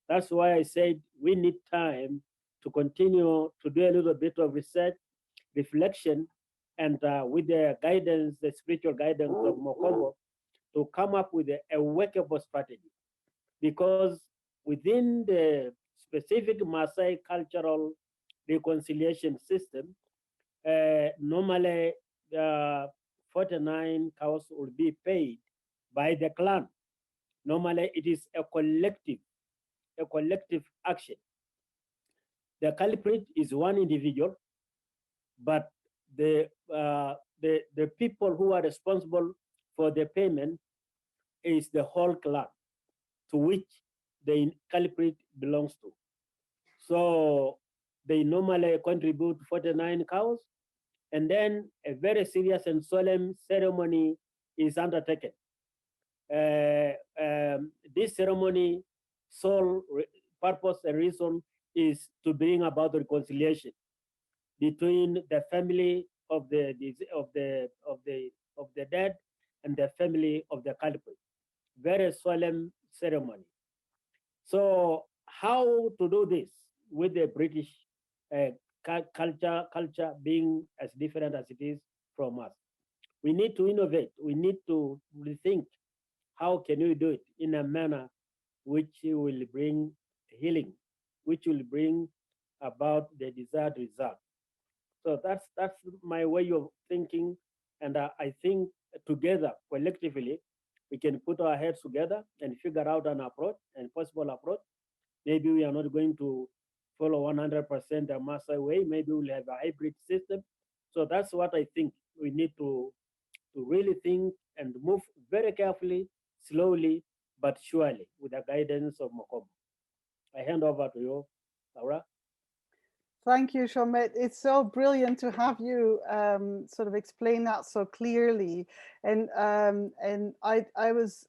That's why I said we need time to continue to do a little bit of research, reflection, and with the guidance, the spiritual guidance of Mokongo, to come up with a workable strategy. Because within the specific Maasai cultural reconciliation system, normally 49 cows will be paid by the clan. Normally it is a collective action. The culprit is one individual, but the people who are responsible for the payment is the whole clan to which the culprit belongs to. So they normally contribute 49 cows, and then a very serious and solemn ceremony is undertaken. This ceremony, sole purpose and reason is to bring about reconciliation between the family of the dead and the family of the culprit. Very solemn ceremony. So how to do this? with the British culture being as different as it is from us. We need to innovate. We need to rethink how can we do it in a manner which will bring healing, which will bring about the desired result. So that's my way of thinking, and I think together, collectively, we can put our heads together and figure out an approach, and possible approach. Maybe we are not going to follow 100% the Maasai way. Maybe we'll have a hybrid system. So that's what I think we need to really think and move very carefully, slowly, but surely, with the guidance of Mokobo. I hand over to you, Laura. Thank you, Shomet. It's so brilliant to have you sort of explain that so clearly. And I was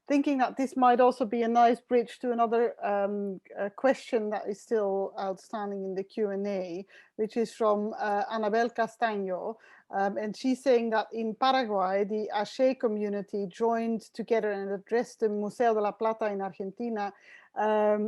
thinking that this might also be a nice bridge to another question that is still outstanding in the Q&A, which is from Anabel Castaño. And she's saying that in Paraguay, the Aché community joined together and addressed the Museo de la Plata in Argentina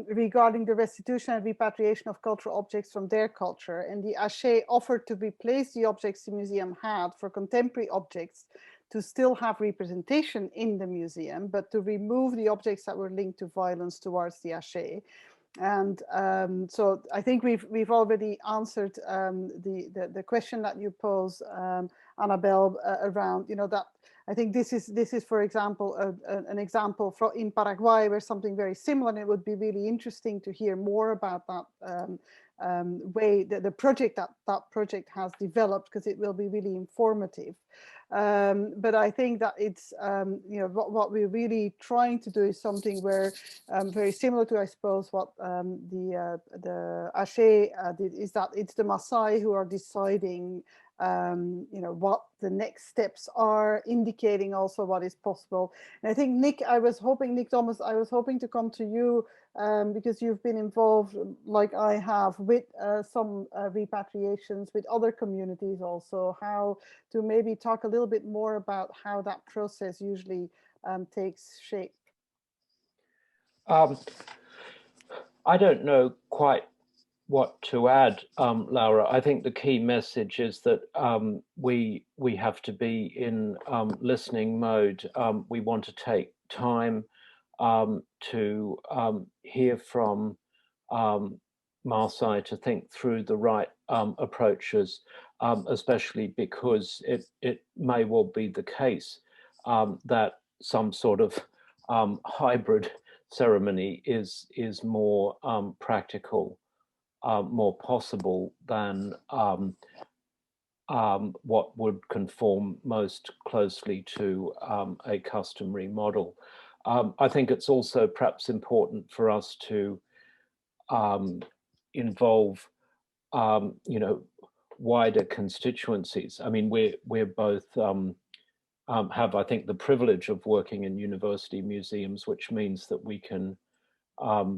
regarding the restitution and repatriation of cultural objects from their culture. And the Aché offered to replace the objects the museum had for contemporary objects to still have representation in the museum, but to remove the objects that were linked to violence towards the Aché. And so I think we've already answered the question that you pose, Annabelle, around, you know, that I think this is for example an example in Paraguay where something very similar, and it would be really interesting to hear more about that way the project that project has developed, because it will be really informative. But I think that it's you know, what we're really trying to do is something where very similar to, I suppose, what the Aché did, is that it's the Masai who are deciding you know, what the next steps are, indicating also what is possible. And I think Nick Thomas, I was hoping to come to you because you've been involved, like I have, with some repatriations with other communities also, how to maybe talk a little bit more about how that process usually takes shape. I don't know quite what to add, Laura. I think the key message is that we have to be in listening mode. We want to take time to hear from Maasai, to think through the right approaches, especially because it may well be the case that some sort of hybrid ceremony is more practical, more possible than what would conform most closely to a customary model. I think it's also perhaps important for us to involve, you know, wider constituencies. I mean, we're both have, I think, the privilege of working in university museums, which means that we can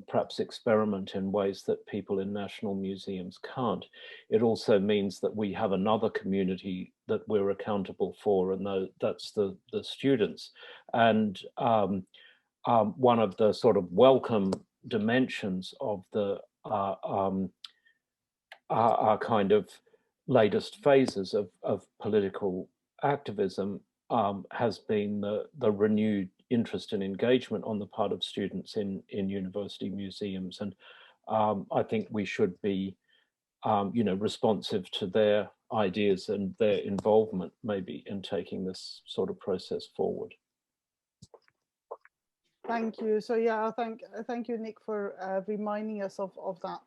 perhaps experiment in ways that people in national museums can't. It also means that we have another community that we're accountable for, and that's the students. And one of the sort of welcome dimensions of the our kind of latest phases of political activism has been the renewed interest and engagement on the part of students in university museums. And I think we should be, you know, responsive to their ideas and their involvement maybe in taking this sort of process forward. Thank you. So yeah, thank you, Nick, for reminding us of that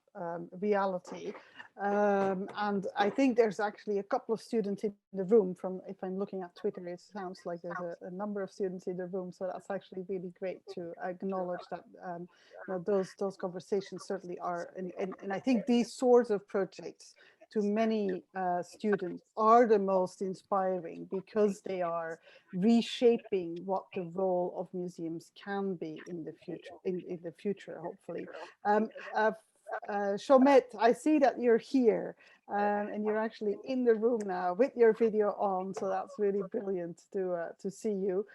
reality. And I think there's actually a couple of students in the room from, if I'm looking at Twitter, it sounds like there's a number of students in the room. So that's actually really great to acknowledge that you know, those conversations certainly are, and I think these sorts of projects to many students are the most inspiring, because they are reshaping what the role of museums can be in the future, hopefully. Shomet, I see that you're here and you're actually in the room now with your video on, so that's really brilliant to see you.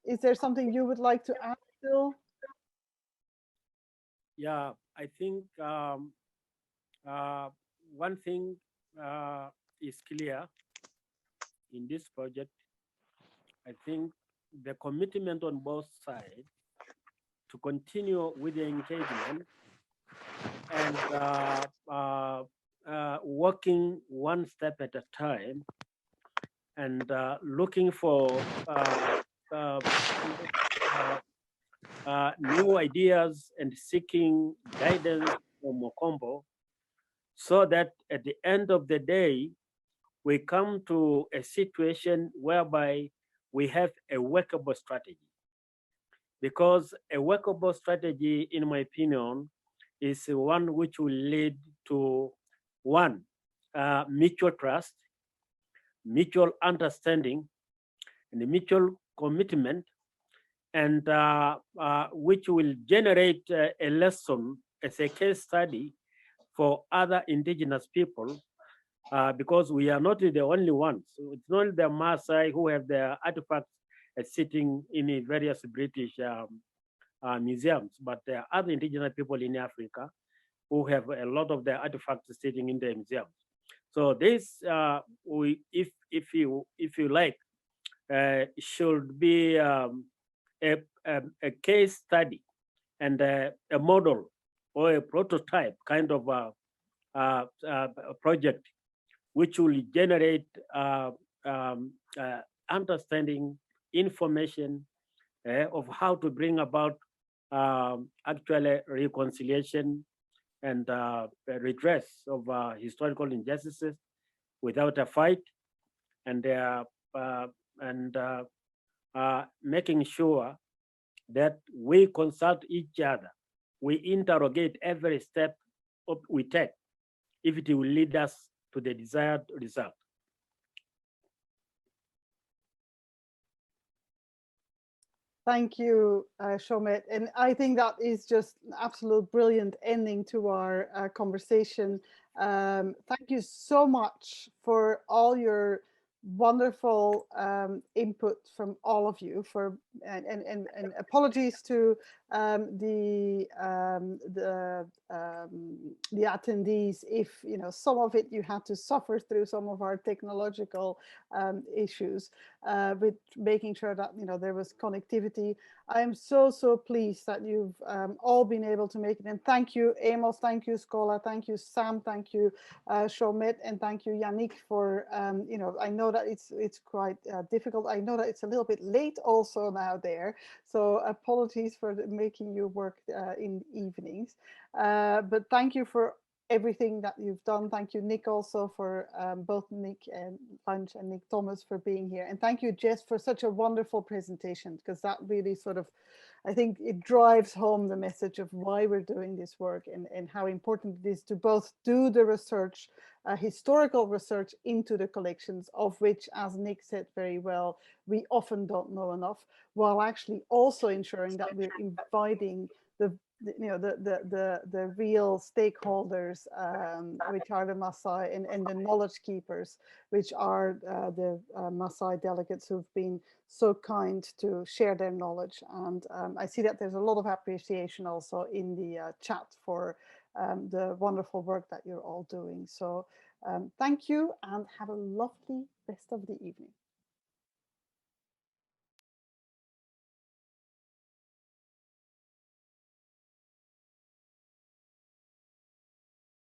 Is there something you would like to add, Bill? yeah, I think one thing is clear in this project. I think the commitment on both sides to continue with the engagement and working one step at a time and looking for new ideas and seeking guidance from Mokombo, so that at the end of the day, we come to a situation whereby we have a workable strategy. Because a workable strategy, in my opinion, is one which will lead to one, mutual trust, mutual understanding, and mutual commitment, and which will generate a lesson as a case study for other indigenous people, because we are not the only ones. It's not the Maasai who have their artifacts sitting in various British museums, but there are other indigenous people in Africa who have a lot of their artifacts sitting in the museums. So this, if you like, should be a case study and a model or a prototype kind of a project, which will generate understanding, information of how to bring about actually reconciliation and redress of historical injustices without a fight, and making sure that we consult each other, we interrogate every step we take, if it will lead us to the desired result. Thank you, Shomit. And I think that is just an absolute brilliant ending to our conversation. Thank you so much for all your wonderful input from all of you, and apologies to the attendees if some of it you had to suffer through some of our technological issues with making sure that there was connectivity. I am so pleased that you've all been able to make it, and thank you Amos, thank you Schola, thank you Sam, thank you Shomit, and thank you Yannick for I know that it's quite difficult. I know that it's a little bit late also now there, so apologies for making you work in evenings, but thank you for everything that you've done. Thank you, Nick, also for both Nick and Lunch and Nick Thomas for being here. And thank you, Jess, for such a wonderful presentation, because that really sort of, I think it drives home the message of why we're doing this work and how important it is to both do the research, historical research into the collections, of which, as Nick said very well, we often don't know enough, while actually also ensuring that we're inviting the real stakeholders, which are the Masai, and the knowledge keepers, which are the Masai delegates who've been so kind to share their knowledge. And I see that there's a lot of appreciation also in the chat for the wonderful work that you're all doing. So thank you, and have a lovely rest of the evening.